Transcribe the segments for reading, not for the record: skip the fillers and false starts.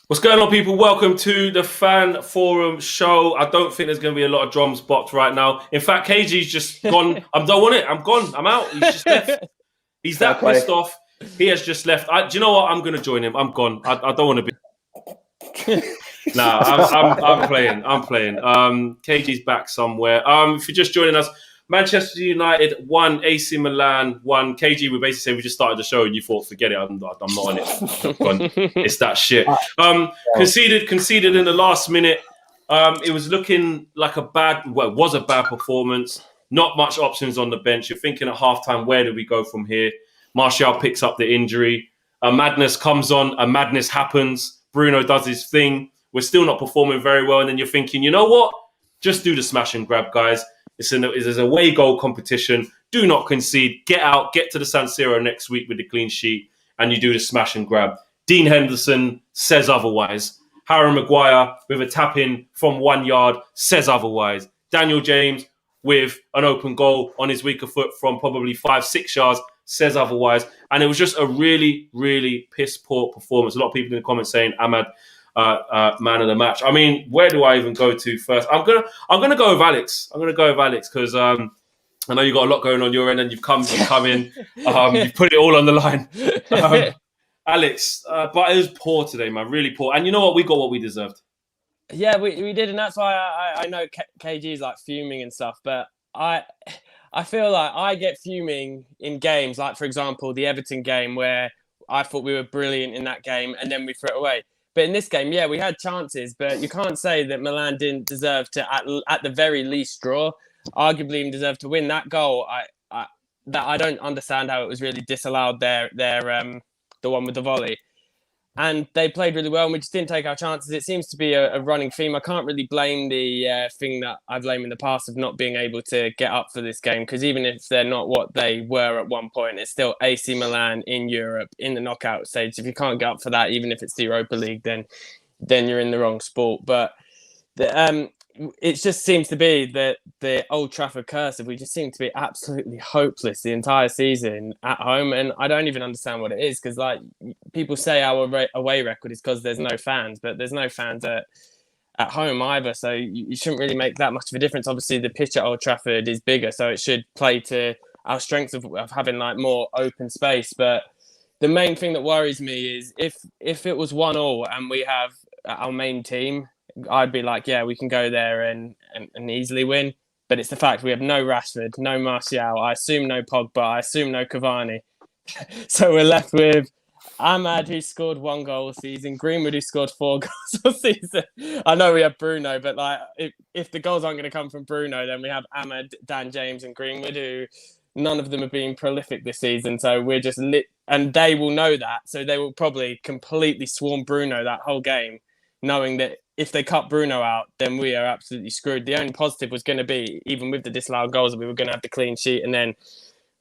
What's going on, people? Welcome to the Fan Forum show. I don't think there's going to be a lot of drums box right now. In fact, KG's just gone. I don't want it. I'm gone. I'm out. He's just left. He's that pissed off. He has just left. Do you know what? I'm going to join him. I'm gone. I don't want to be. Nah, I'm playing. I'm playing. KG's back somewhere. If you're just joining us, Manchester United 1, AC Milan 1. KG, we basically said we just started the show and you thought, forget it, I'm not on it. It's that shit. Conceded in the last minute. It was looking like it was a bad performance. Not much options on the bench. You're thinking at halftime, where do we go from here? Martial picks up the injury. AMADNESS comes on. AMADNESS happens. Bruno does his thing. We're still not performing very well. And then you're thinking, you know what? Just do the smash and grab, guys. It's a away goal competition. Do not concede. Get out. Get to the San Siro next week with the clean sheet, and you do the smash and grab. Dean Henderson says otherwise. Harry Maguire with a tap in from 1 yard says otherwise. Daniel James with an open goal on his weaker foot from probably 5-6 yards says otherwise. And it was just a really, really piss poor performance. A lot of people in the comments saying Ahmad man of the match. I mean, where do I even go to first? I'm gonna go with Alex. I'm gonna go with Alex because I know you got a lot going on your end, and you've come in. You've put it all on the line, Alex. But it was poor today, man. Really poor. And you know what? We got what we deserved. Yeah, we did, and that's why I know KG's like fuming and stuff. But I feel like I get fuming in games, like for example the Everton game where I thought we were brilliant in that game, and then we threw it away. But in this game, yeah, we had chances, but you can't say that Milan didn't deserve to, at the very least, draw. Arguably, even deserved to win that goal. I don't understand how it was really disallowed. The one with the volley, and they played really well, and we just didn't take our chances. It seems to be a running theme. I can't really blame the thing that I've blamed in the past of not being able to get up for this game, because even if they're not what they were at one point, it's still AC Milan in Europe in the knockout stage. If you can't get up for that, even if it's the Europa League, then you're in the wrong sport. But it just seems to be that the Old Trafford curse of we just seem to be absolutely hopeless the entire season at home, and I don't even understand what it is, because like people say our away record is because there's no fans, but there's no fans at home either, so you shouldn't really make that much of a difference. Obviously the pitch at Old Trafford is bigger, so it should play to our strengths of having like more open space. But the main thing that worries me is if it was 1-1 and we have our main team, I'd be like, yeah, we can go there and easily win. But it's the fact we have no Rashford, no Martial, I assume no Pogba, I assume no Cavani. So we're left with Ahmad, who scored 1 goal all season, Greenwood, who scored 4 goals all season. I know we have Bruno, but like if the goals aren't going to come from Bruno, then we have Ahmad, Dan James and Greenwood, who none of them have been prolific this season. So we're just lit, and they will know that. So they will probably completely swarm Bruno that whole game, knowing that if they cut Bruno out, then we are absolutely screwed. The only positive was going to be, even with the disallowed goals, that we were going to have the clean sheet. And then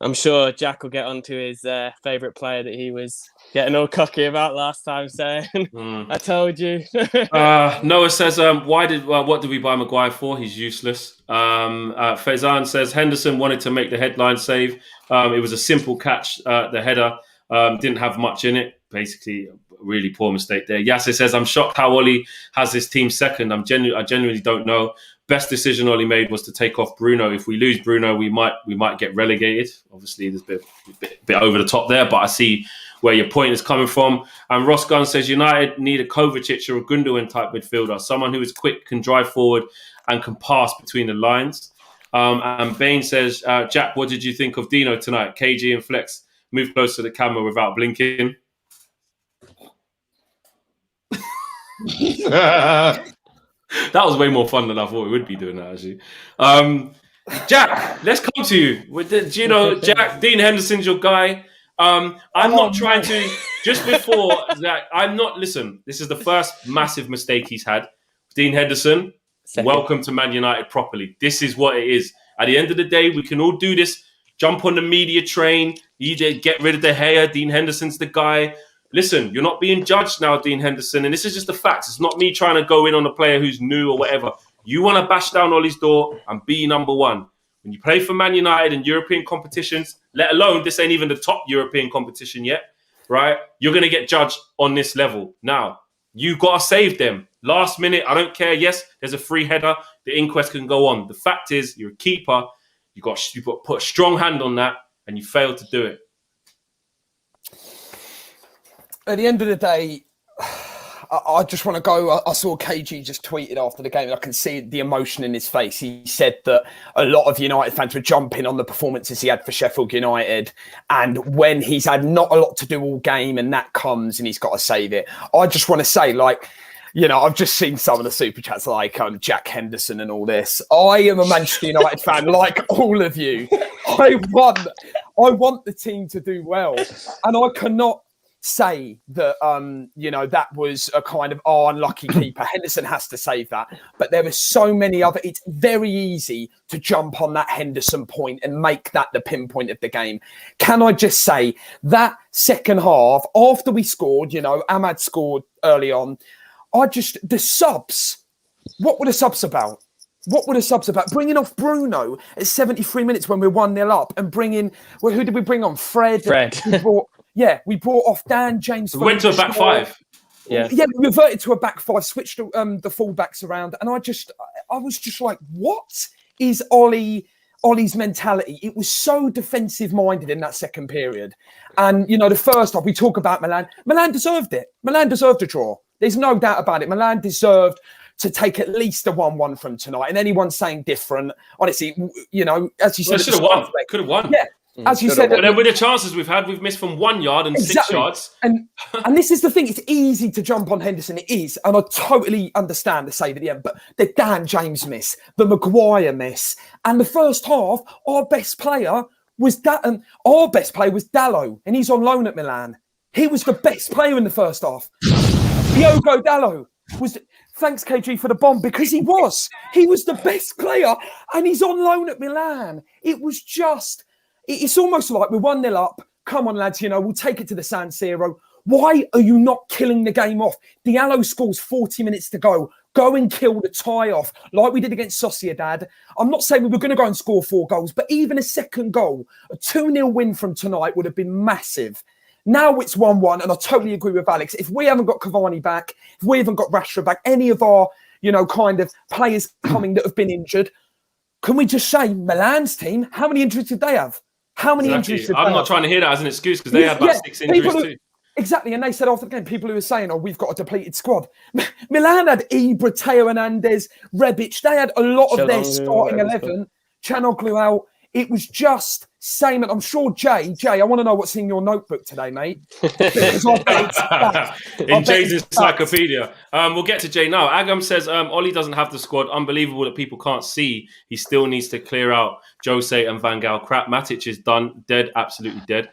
I'm sure Jack will get onto his favourite player that he was getting all cocky about last time, saying, I told you. Noah says, what did we buy Maguire for? He's useless. Faizan says, Henderson wanted to make the headline save. It was a simple catch, the header. Didn't have much in it. Basically, a really poor mistake there. Yasser says, I'm shocked how Oli has his team second. I genuinely don't know. Best decision Oli made was to take off Bruno. If we lose Bruno, we might get relegated. Obviously, there's a bit over the top there, but I see where your point is coming from. And Ross Gunn says, United need a Kovacic or a Gundogan type midfielder, someone who is quick, can drive forward, and can pass between the lines. And Bain says, Jack, what did you think of Dino tonight? KG and Flex move close to the camera without blinking. That was way more fun than I thought it would be doing that, actually. Jack, let's come to you. Do you know, Jack, Dean Henderson's your guy. I'm not trying to, just before that, listen, this is the first massive mistake he's had. Dean Henderson, welcome to Man United properly. This is what it is. At the end of the day, we can all do this. Jump on the media train. You get rid of the hair. Dean Henderson's the guy. Listen, you're not being judged now, Dean Henderson, and this is just the facts. It's not me trying to go in on a player who's new or whatever. You want to bash down Ollie's door and be number one. When you play for Man United in European competitions, let alone this ain't even the top European competition yet, right? You're going to get judged on this level. Now, You got to save them. Last minute, I don't care. Yes, there's a free header. The inquest can go on. The fact is, you're a keeper. You got to put a strong hand on that, and you failed to do it. At the end of the day, I just want to go. I saw KG just tweeted after the game, and I can see the emotion in his face. He said that a lot of United fans were jumping on the performances he had for Sheffield United, and when he's had not a lot to do all game, and that comes, and he's got to save it. I just want to say, like, you know, I've just seen some of the super chats, like Jack Henderson and all this. I am a Manchester United fan, like all of you. I want the team to do well, and I cannot say that, you know, that was a kind of unlucky keeper. Henderson has to save that. But there are so many other... It's very easy to jump on that Henderson point and make that the pinpoint of the game. Can I just say that second half, after we scored, you know, Ahmad scored early on, the subs, what were the subs about? What were the subs about? Bringing off Bruno at 73 minutes when we're 1-0 up and bringing... Well, who did we bring on? Fred. We brought off Dan James. We went to a back five. Yeah, we reverted to a back five, switched the fullbacks around, and I was just like, what is Ollie's mentality? It was so defensive-minded in that second period. And, you know, the first half, we talk about Milan. Milan deserved it. Milan deserved a draw. There's no doubt about it. Milan deserved to take at least a 1-1 from tonight. And anyone saying different, honestly, you know, as you said... Should have won. Could have won. Yeah. As you said, but then with the chances we've had, we've missed from 1 yard and 6 yards. And this is the thing, it's easy to jump on Henderson, it is, and I totally understand the save at the end, but the Dan James miss, the Maguire miss, and the first half, our best player was Dallo, and he's on loan at Milan. He was the best player in the first half. Diogo Dallo was... Thanks, KG, for the bomb, because he was the best player, and he's on loan at Milan. It was just... It's almost like we're 1-0 up. Come on, lads, you know, we'll take it to the San Siro. Why are you not killing the game off? Diallo scores 40 minutes to go. Go and kill the tie-off like we did against Sociedad. I'm not saying we were going to go and score 4 goals, but even a second goal, a 2-0 win from tonight would have been massive. Now it's 1-1, and I totally agree with Alex. If we haven't got Cavani back, if we haven't got Rashford back, any of our, you know, kind of players coming that have been injured, can we just say Milan's team, how many injuries did they have? How many injuries did they have? I'm not trying to hear that as an excuse because they had about 6 injuries too. Exactly, and they said after the game, people who were saying, we've got a depleted squad. Milan had Ibra, Teo Hernandez, Rebic. They had a lot of their starting 11. Chanoglu out. It was just same. And I'm sure, Jay, I want to know what's in your notebook today, mate. In Jay's encyclopedia. We'll get to Jay now. Agam says, Ollie doesn't have the squad. Unbelievable that people can't see. He still needs to clear out Jose and Van Gaal. Crap, Matic is done. Dead, absolutely dead.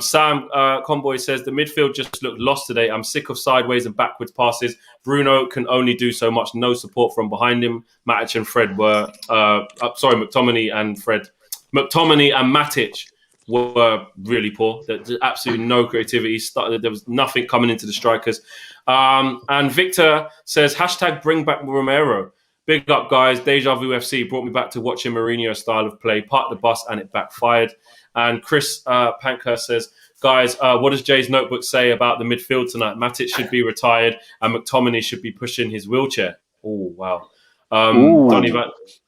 Sam Conboy says, the midfield just looked lost today. I'm sick of sideways and backwards passes. Bruno can only do so much. No support from behind him. Matic and Fred were... McTominay and Fred... McTominay and Matic were really poor. There's absolutely no creativity. There was nothing coming into the strikers. And Victor says, hashtag bring back Romero. Big up, guys. Deja Vu FC brought me back to watching Mourinho's style of play. Parked the bus and it backfired. And Chris Pankhurst says, guys, what does Jay's notebook say about the midfield tonight? Matic should be retired and McTominay should be pushing his wheelchair. Oh, wow.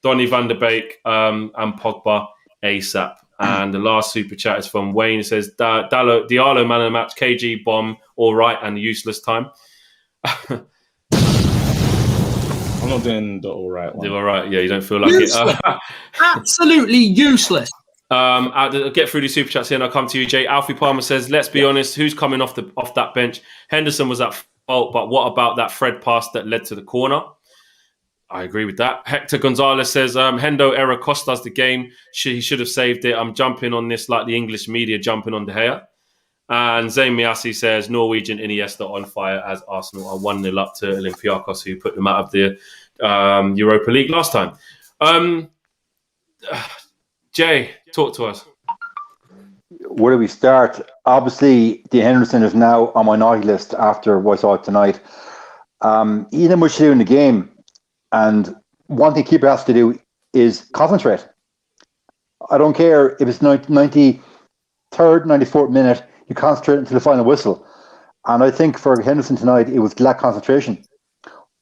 Donny van der Beek and Pogba ASAP. And the last super chat is from Wayne. It says, Diallo man of the match, KG bomb, all right, and useless time. I'm not doing the all right one. All right, yeah, you don't feel like useless. It. Absolutely useless. I'll get through the super chats here and I'll come to you, Jay. Alfie Palmer says, let's be honest, who's coming off that bench? Henderson was at fault, but what about that Fred pass that led to the corner? I agree with that. Hector Gonzalez says, Hendo error cost us the game. He should have saved it. I'm jumping on this like the English media jumping on De Gea. And Zayn Miasi says, Norwegian Iniesta on fire as Arsenal are 1-0 up to Olympiacos, who put them out of the Europa League last time. Jay, talk to us. Where do we start? Obviously, Dean Henderson is now on my naughty list after what I saw tonight. He didn't much to do in the game. And one thing keeper has to do is concentrate. I don't care if it's 93rd, 94th minute, you concentrate until the final whistle. And I think for Henderson tonight, it was lack of concentration.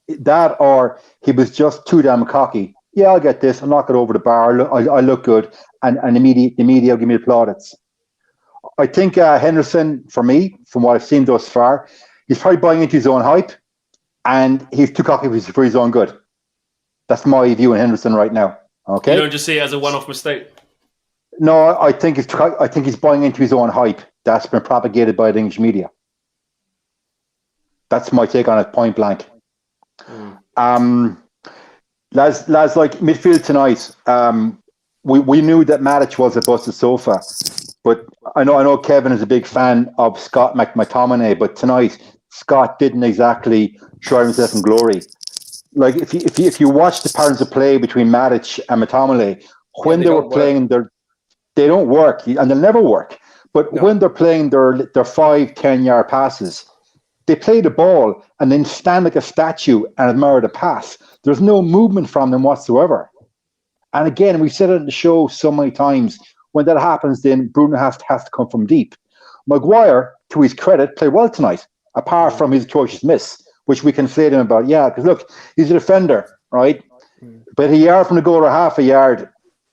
That or he was just too damn cocky. Yeah, I'll get this. I'll knock it over the bar. I look good. And the media will give me the plaudits. I think Henderson, for me, from what I've seen thus far, he's probably buying into his own hype. And he's too cocky for his own good. That's my view on Henderson right now. Okay. You don't just see it as a one-off mistake. No, I think he's buying into his own hype that's been propagated by the English media. That's my take on it, point blank. Lads, like midfield tonight, we knew that Matic was a busted sofa, but I know Kevin is a big fan of Scott McTominay, but tonight Scott didn't exactly show himself in glory. Like if you watch the patterns of play between Matic and McTominay, when they were playing they don't work and they'll never work. But when they're playing their 5-10 yard passes, they play the ball and then stand like a statue and admire the pass. There's no movement from them whatsoever. And again, we've said it in the show so many times, when that happens, then Bruno has to come from deep. Maguire, to his credit, played well tonight, apart from his atrocious miss, which we can say to him about. Yeah, because look, he's a defender, right? But a yard from the goal or half a yard,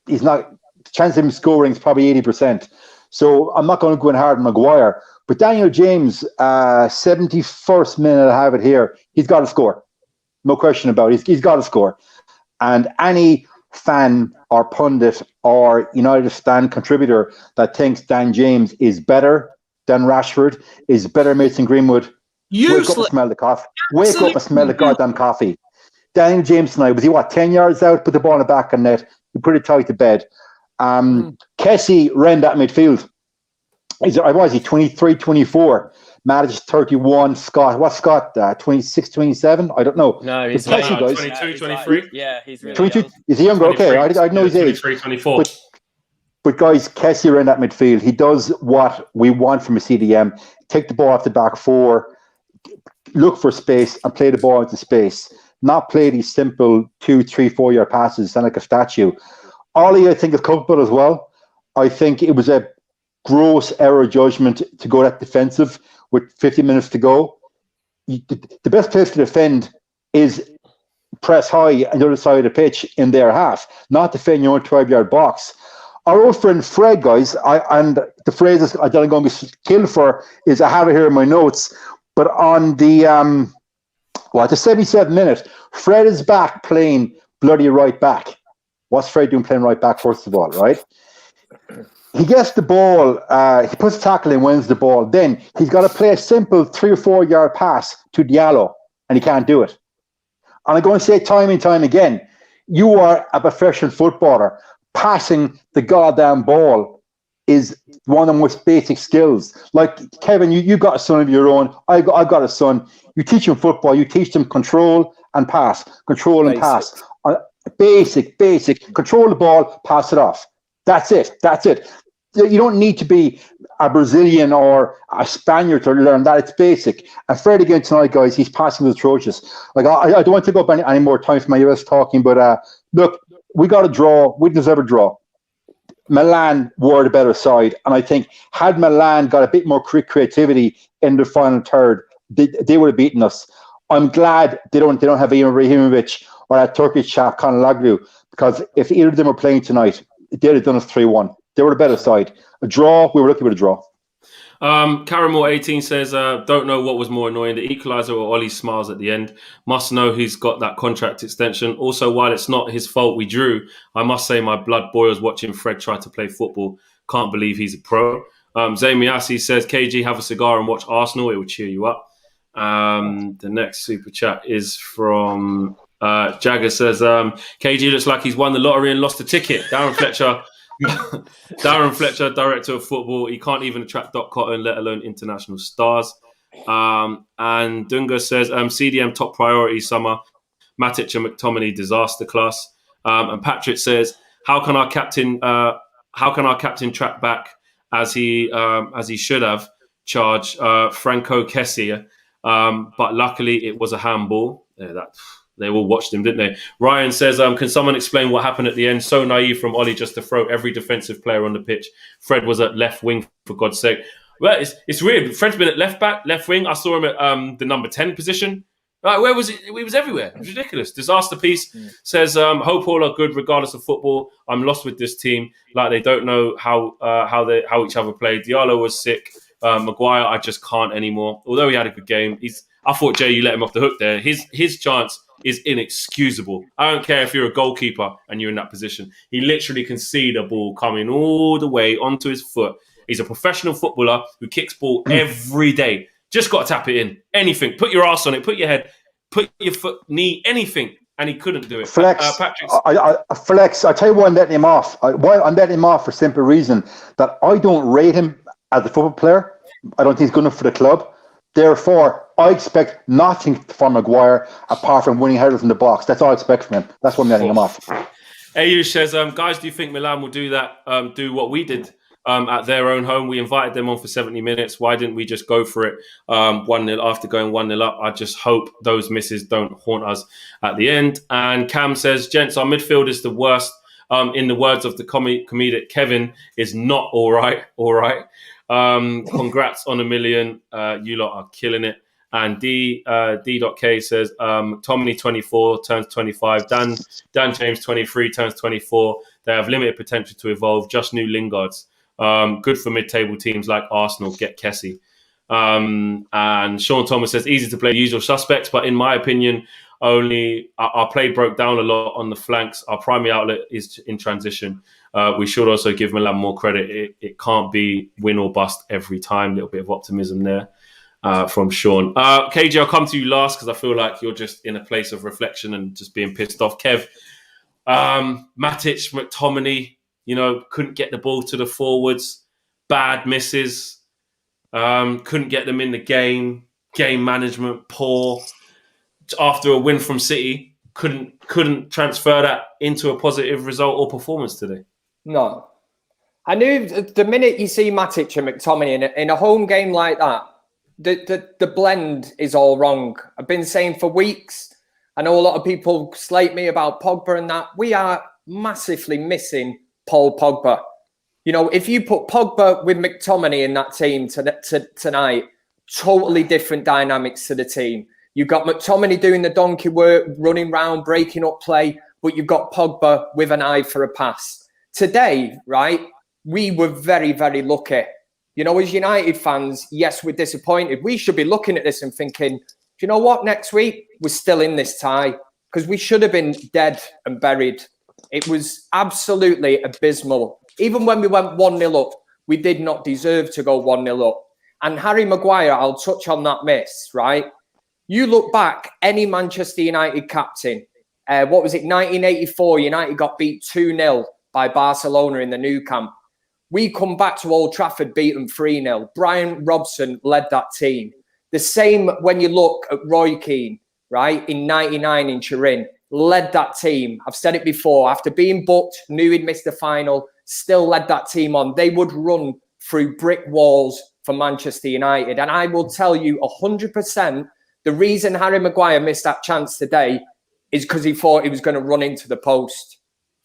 he's not. The chance of him scoring is probably 80%. So I'm not going to go in hard on Maguire. But Daniel James, 71st minute, I have it here. He's got to score. No question about it. He's got to score. And any fan or pundit or United Stand contributor that thinks Dan James is better than Rashford, is better than Mason Greenwood, wake up and smell the coffee. Wake up and smell the goddamn coffee. Daniel James tonight, was he 10 yards out, put the ball in the back of net, he put it tight to bed. Kessie ran that midfield. Was he 23, 24? Matic 31. What's Scott? 26, 27? I don't know. No, he's Kessie, guys, 22, 23. Yeah, he's really 22. young. Is he younger? Okay, I know his age. 23, 24. But guys, Kessie ran that midfield. He does what we want from a CDM. Take the ball off the back four, look for space and play the ball into space. Not play these simple 2, 3, 4 yard passes, sound like a statue. Ollie, I think, is culpable as well. I think it was a gross error of judgment to go that defensive with 50 minutes to go. The best place to defend is press high on the other side of the pitch in their half, not defend your own 12-yard box. Our old friend Fred, guys, and the phrase I'm going to be killed for is, I have it here in my notes, but on the 77th minute, Fred is back playing bloody right back. What's Fred doing playing right back, first of all, right? He gets the ball, he puts a tackle and wins the ball. Then he's got to play a simple 3 or 4 yard pass to Diallo, and he can't do it. And I'm going to say time and time again, you are a professional footballer. Passing the goddamn ball is one of the most basic skills. Like, Kevin, you got a son of your own. I've got a son. You teach him football. You teach them control and pass. Control and pass. Basic. Control the ball, pass it off. That's it. You don't need to be a Brazilian or a Spaniard to learn that. It's basic. And Fred again tonight, guys, he's passing was atrocious. Like, I don't want to go up any more time for my US talking, but look, we got a draw. We deserve a draw. Milan were the better side. And I think had Milan got a bit more creativity in the final third, they would have beaten us. I'm glad they don't have Ivan Ibrahimovic or that Turkish chap, Kanalaglu, because if either of them were playing tonight, they'd have done us 3-1. They were the better side. A draw, we were lucky with a draw. Caramore 18 says, don't know what was more annoying, the equaliser or Ollie's smiles at the end. Must know he's got that contract extension. Also, while it's not his fault we drew, I must say my blood boils watching Fred try to play football. Can't believe he's a pro. Zamiasi says, KG, have a cigar and watch Arsenal. It will cheer you up. The next super chat is from Jagger says, KG looks like he's won the lottery and lost a ticket. Darren Fletcher, director of football. He can't even attract Doc Cotton, let alone international stars. And Dunga says, CDM top priority summer. Matic and McTominay disaster class. And Patrick says, how can our captain track back as he should have charged Franco Kessie? But luckily it was a handball. They all watched him, didn't they? Ryan says, can someone explain what happened at the end? So naive from Ollie just to throw every defensive player on the pitch. Fred was at left wing, for God's sake. Well, it's weird. Fred's been at left back, left wing. I saw him at the number 10 position. Like, where was it? He was everywhere. It was ridiculous. Disaster piece says, hope all are good regardless of football. I'm lost with this team. Like, they don't know how each other play. Diallo was sick. Maguire, I just can't anymore. Although he had a good game, I thought, Jay, you let him off the hook there. His chance is inexcusable. I don't care if you're a goalkeeper and you're in that position. He literally can see the ball coming all the way onto his foot. He's a professional footballer who kicks ball every day. Just got to tap it in. Anything. Put your ass on it. Put your head. Put your foot, knee, anything. And he couldn't do it. Flex, Patrick's... I tell you why I'm letting him off. Why I'm letting him off for simple reason that I don't rate him as a football player. I don't think he's good enough for the club. Therefore, I expect nothing from Maguire apart from winning headers in the box. That's all I expect from him. That's why I'm letting him off. Ayush says, guys, do you think Milan will do that? Do what we did at their own home? We invited them on for 70 minutes. Why didn't we just go for it 1-0 after going 1-0 up? I just hope those misses don't haunt us at the end. And Cam says, gents, our midfield is the worst. In the words of the comedic Kevin, is not all right. Congrats on 1 million. You lot are killing it. And D.K says, Tommy 24 turns 25. Dan James 23 turns 24. They have limited potential to evolve. Just new Lingards. Good for mid-table teams like Arsenal. Get Kessie. And Sean Thomas says, easy to play the usual suspects, but in my opinion, only our play broke down a lot on the flanks. Our primary outlet is in transition. We should also give Milan more credit. It can't be win or bust every time. A little bit of optimism there from Sean. KJ, I'll come to you last because I feel like you're just in a place of reflection and just being pissed off. Kev, Matic, McTominay, couldn't get the ball to the forwards. Bad misses. Couldn't get them in the game. Game management poor. After a win from City, couldn't transfer that into a positive result or performance today. No. I knew the minute you see Matic and McTominay in a home game like that, the blend is all wrong. I've been saying for weeks, I know a lot of people slate me about Pogba and that. We are massively missing Paul Pogba. If you put Pogba with McTominay in that team tonight, totally different dynamics to the team. You've got McTominay doing the donkey work, running around, breaking up play, but you've got Pogba with an eye for a pass. Today, right, we were very, very lucky. As United fans, yes, we're disappointed. We should be looking at this and thinking, do you know what? Next week, we're still in this tie because we should have been dead and buried. It was absolutely abysmal. Even when we went 1-0 up, we did not deserve to go 1-0 up. And Harry Maguire, I'll touch on that miss, right? You look back, any Manchester United captain, 1984, United got beat 2-0 by Barcelona in the Nou Camp. We come back to Old Trafford, beat them 3-0. Brian Robson led that team. The same when you look at Roy Keane, right, in 99 in Turin, led that team. I've said it before, after being booked, knew he'd missed the final, still led that team on. They would run through brick walls for Manchester United. And I will tell you 100%, the reason Harry Maguire missed that chance today is because he thought he was going to run into the post,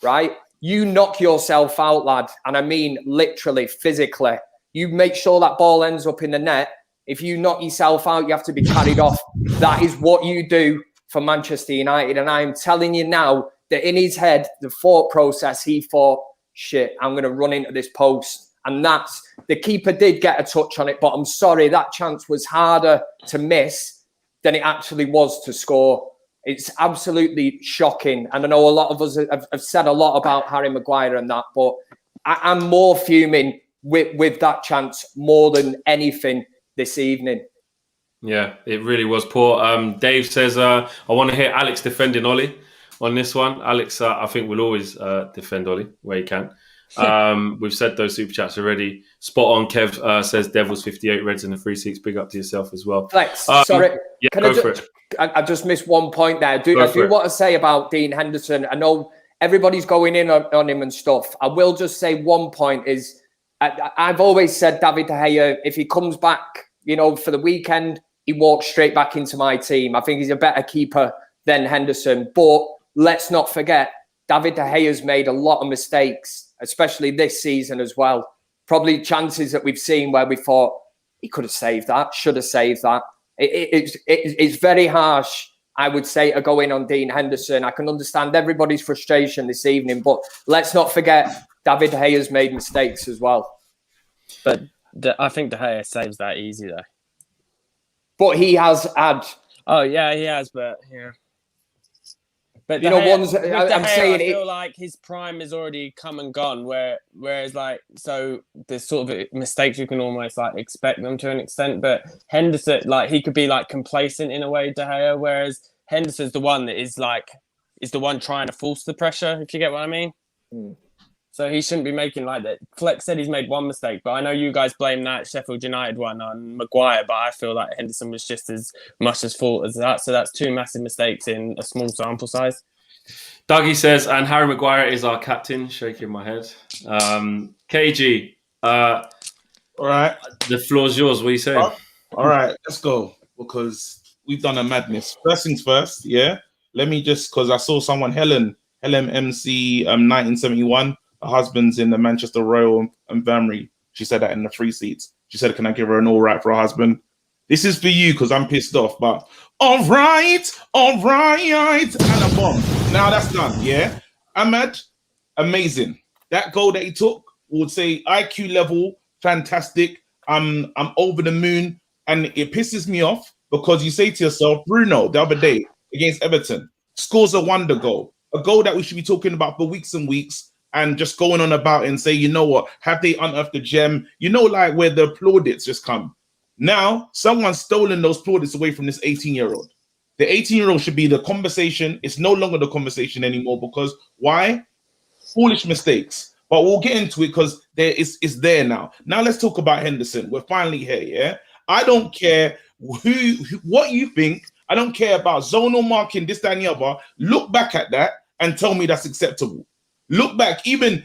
right? You knock yourself out, lad. And I mean, literally, physically. You make sure that ball ends up in the net. If you knock yourself out, you have to be carried off. That is what you do for Manchester United. And I'm telling you now that in his head, the thought process, he thought, shit, I'm going to run into this post. And that's, the keeper did get a touch on it, but I'm sorry, that chance was harder to miss than it actually was to score. It's absolutely shocking. And I know a lot of us have said a lot about Harry Maguire and that, but I'm more fuming with that chance more than anything this evening. Yeah, it really was poor. Dave says, I want to hear Alex defending Ollie on this one. Alex, I think will always defend Ollie where he can. We've said those super chats already. Spot on. Kev says Devils 58, Reds in the free seats. Big up to yourself as well. Flex, sorry. Yeah, go for it. I just missed one point there. I do want to say about Dean Henderson. I know everybody's going in on him and stuff. I will just say one point is I've always said David De Gea, if he comes back, for the weekend, he walks straight back into my team. I think he's a better keeper than Henderson. But let's not forget, David De Gea's made a lot of mistakes, especially this season as well. Probably chances that we've seen where we thought, he could have saved that, should have saved that. It's very harsh, I would say, to go in on Dean Henderson. I can understand everybody's frustration this evening, but let's not forget David De Gea's made mistakes as well. But I think De Gea saves that easy, though. But he has had... Oh, yeah, he has, but yeah. But you know, I'm saying I feel like his prime is already come and gone. Whereas, like, so there's sort of mistakes you can almost like expect them to an extent. But Henderson, like, he could be like complacent in a way, De Gea. Whereas Henderson's the one that is the one trying to force the pressure. If you get what I mean. Mm. So he shouldn't be making like that. Flex said he's made one mistake, but I know you guys blame that Sheffield United one on Maguire, but I feel like Henderson was just as much as fault as that. So that's two massive mistakes in a small sample size. Dougie says, and Harry Maguire is our captain, shaking my head. KG, all right. The floor's yours. What are you saying? All right, let's go, because we've done a madness. First things first, yeah? Let me just, because I saw someone, Helen MC 1971, her husband's in the Manchester Royal Infirmary. She said that in the free seats. She said, can I give her an all right for her husband? This is for you, because I'm pissed off, but all right, and a bomb. Now that's done, yeah? Ahmad, amazing. That goal that he took, would say IQ level, fantastic. I'm over the moon, and it pisses me off because you say to yourself, Bruno, the other day against Everton, scores a wonder goal, a goal that we should be talking about for weeks and weeks, and just going on about it and say, you know what, have they unearthed the gem? You know, like where the plaudits just come. Now, someone's stolen those plaudits away from this 18-year-old. The 18-year-old should be the conversation. It's no longer the conversation anymore because why? Foolish mistakes. But we'll get into it because it's there now. Now let's talk about Henderson. We're finally here, yeah? I don't care what you think. I don't care about zonal marking, this, that, and the other. Look back at that and tell me that's acceptable. Look back, even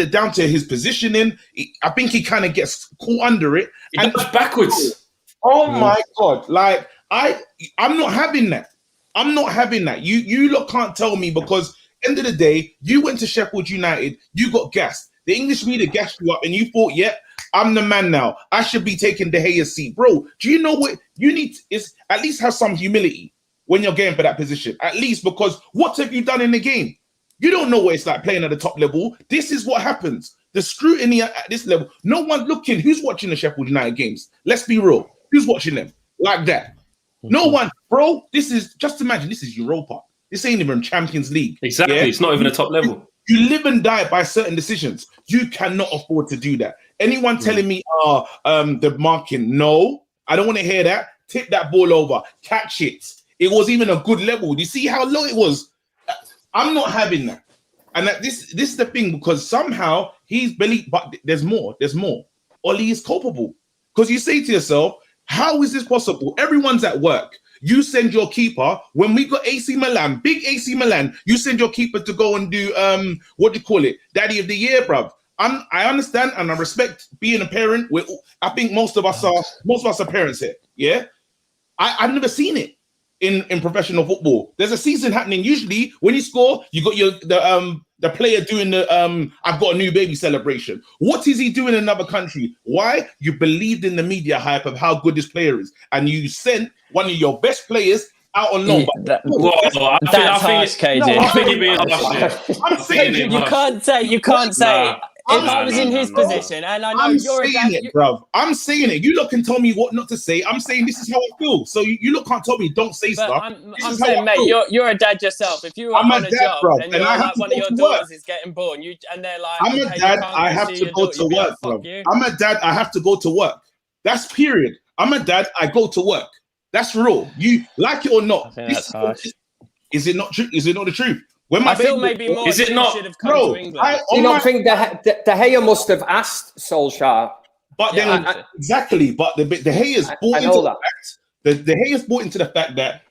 down to his positioning. I think he kind of gets caught under it. And goes backwards. Oh my God. Like, I'm not having that. I'm not having that. You lot can't tell me because end of the day, you went to Sheffield United, you got gassed. The English media gassed you up and you thought, yeah, I'm the man now. I should be taking De Gea's seat. Bro, do you know what you need is at least have some humility when you're going for that position. At least, because what have you done in the game? You don't know what it's like playing at the top level. This is what happens. The scrutiny at this level. No one looking. Who's watching the Sheffield United games? Let's be real. Who's watching them like that? No one, bro. This is, just imagine, this is Europa. This ain't even Champions League. Exactly. Yeah? It's not even a top level. You live and die by certain decisions. You cannot afford to do that. Anyone telling me, the marking, no, I don't want to hear that. Tip that ball over. Catch it. It was even a good level. Do you see how low it was? I'm not having that. And that this is the thing, because somehow he's believed, but there's more. Oli is culpable. Because you say to yourself, how is this possible? Everyone's at work. You send your keeper, when we got AC Milan, big AC Milan, you send your keeper to go and do, what do you call it? Daddy of the year, bruv. I understand and I respect being a parent. I think most of us are parents here. Yeah. I've never seen it in professional football. There's a season happening. Usually when you score, you got the player doing the I've got a new baby celebration. What is he doing in another country? Why? You believed in the media hype of how good this player is, and you sent one of your best players out on loan. That's harsh, KJ. I think you're being harsh. I'm saying you can't say. If I was in his position, and I know you're saying it, bruv. I'm saying it. You lot can tell me what not to say. I'm saying this is how I feel. So you lot can't tell me don't say stuff. I'm saying, mate, you're a dad yourself. If you are on a job and you're like one of your daughters is getting born, and they're like, I'm a dad. I have to go to work, bro. I'm a dad. I have to go to work. That's period. I'm a dad. I go to work. That's real. You like it or not? Is it not true? Is it not the truth? I feel maybe more. Is it not? Should have come to England. Do you not think De Gea must have asked Solskjaer? But then exactly. But the Gea's bought into the fact. The Gea's bought into the fact that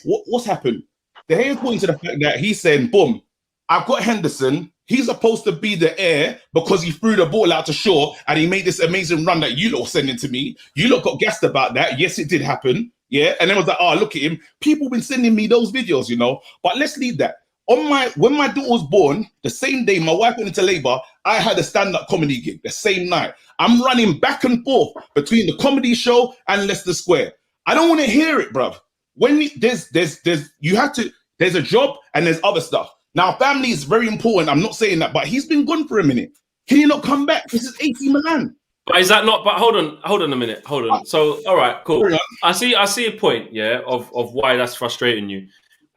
what's happened? The Gea's bought into the fact that he's saying, "Boom, I've got Henderson. He's supposed to be the heir because he threw the ball out to Shaw and he made this amazing run that you lot sending to me. You lot got gassed about that. Yes, it did happen. Yeah, and then was like, oh, look at him. People been sending me those videos, you know. But let's leave that. when my daughter was born, the same day my wife went into labor, I had a stand-up comedy gig the same night. I'm running back and forth between the comedy show and Leicester Square. I don't want to hear it, bruv. When there's a job and there's other stuff. Now, family is very important. I'm not saying that, but he's been gone for a minute. Can you not come back? This is AC Milan. But is that not? But hold on a minute. Hold on. So, all right, cool. I see a point, yeah, of why that's frustrating you.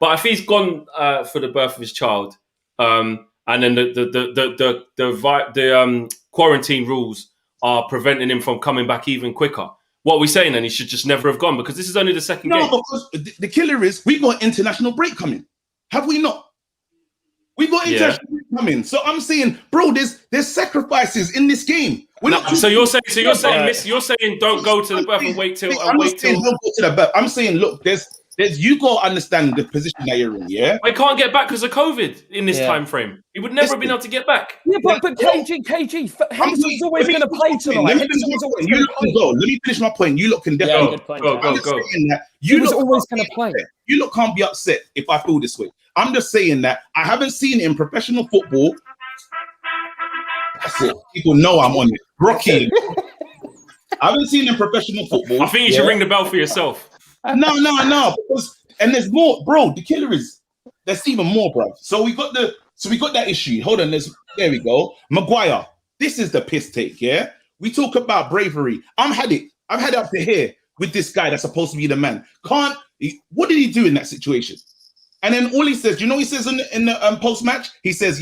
But if he's gone for the birth of his child, and then the quarantine rules are preventing him from coming back even quicker, what are we saying then? He should just never have gone because this is only the second game. No, because the killer is we got international break coming. Have we not? We got international break coming. So I'm saying, bro, there's sacrifices in this game. So you're saying don't go to the birth and wait till. Don't go to the birth. I'm saying, look, there's you got to understand the position that you're in, yeah? I can't get back because of COVID in this time frame. He would never have been able to get back. Yeah, but KG, Henderson's always going to play tonight. Let me finish my point. You lot can definitely go. He was always going to play. You lot can't be upset if I feel this way. I'm just saying that I haven't seen it in professional football. That's it. People know I'm on it. Rocky. I haven't seen it in professional football. I think you should ring the bell for yourself. No. And there's more, bro. The killer is there's even more, bro. So we got that issue. Hold on, there we go. Maguire. This is the piss take, yeah. We talk about bravery. I've had it up to here with this guy that's supposed to be the man. What did he do in that situation? And then all he says, you know, he says in the post match, he says,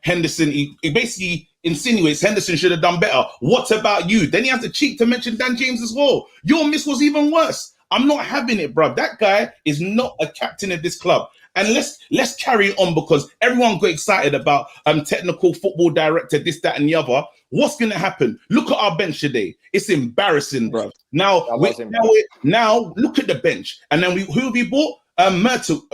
Henderson. He basically insinuates Henderson should have done better. What about you? Then he has the cheek to mention Dan James as well. Your miss was even worse. I'm not having it, bro. That guy is not a captain of this club. And let's carry on because everyone got excited about technical football director, this, that, and the other. What's going to happen? Look at our bench today. It's embarrassing, bro. Now look at the bench. And then who we bought? Myrtle.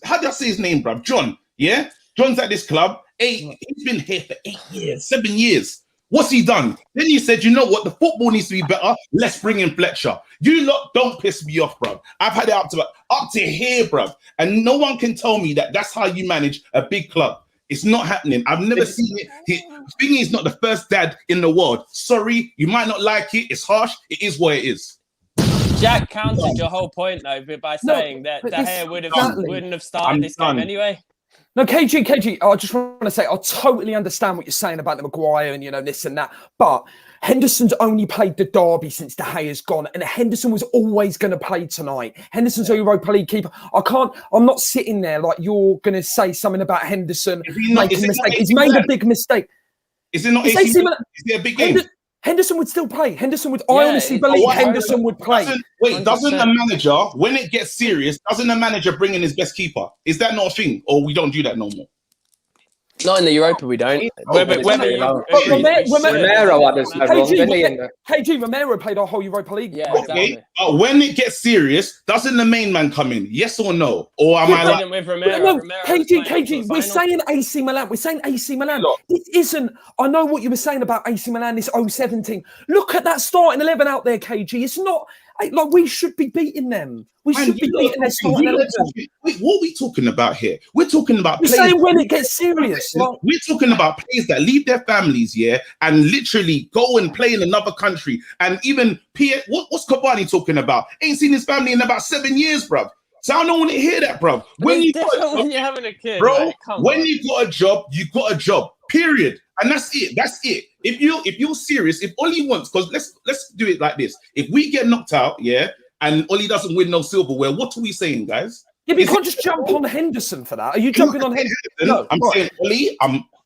How do I say his name, bro? John. Yeah? John's at this club. He's been here for 8 years, 7 years. What's he done? Then he said, you know what? The football needs to be better. Let's bring in Fletcher. You lot don't piss me off, bruv. I've had it up to here, bruv. And no one can tell me that that's how you manage a big club. It's not happening. I've never seen it. Thingy is not the first dad in the world. Sorry, you might not like it. It's harsh. It is what it is. Jack countered your whole point, though, by saying that De Gea wouldn't have started this game anyway. No, KG, I just want to say, I totally understand what you're saying about the Maguire and, you know, this and that. But Henderson's only played the derby since De Gea's gone. And Henderson was always going to play tonight. Henderson's a Europa League keeper. I'm not sitting there like you're going to say something about Henderson making a mistake. He's made a big mistake. Is it not AC Milan? Is it a big game? Henderson would still play. I honestly believe Henderson would play. Doesn't the manager, when it gets serious, doesn't the manager bring in his best keeper? Is that not a thing? Or we don't do that no more? Not in the Europa, we don't. Romero played our whole Europa League. Yeah, okay. When it gets serious, doesn't the main man come in? Yes or no? Or am I like... with Romero? KG, we're saying AC Milan. We're saying AC Milan. This isn't... I know what you were saying about AC Milan, this 017. Look at that starting 11 out there, KG. It's not... Like, we should be beating them. We should be beating their starting 11. Wait, what are we talking about here? We're talking about players... We're saying when it gets serious. We're talking about players that leave their families, and literally go and play in another country. And even what's Cavani talking about? Ain't seen his family in about 7 years, bruv. So I don't want to hear that, bruv. When you're having a kid, bro, when you got a job, you got a job. Period. And that's it. If you're serious, if Oli wants, because let's do it like this. If we get knocked out, and Oli doesn't win no silverware, what are we saying, guys? Yeah, but you can't just jump on Henderson for that. Are you jumping on Henderson? No, I'm saying Oli.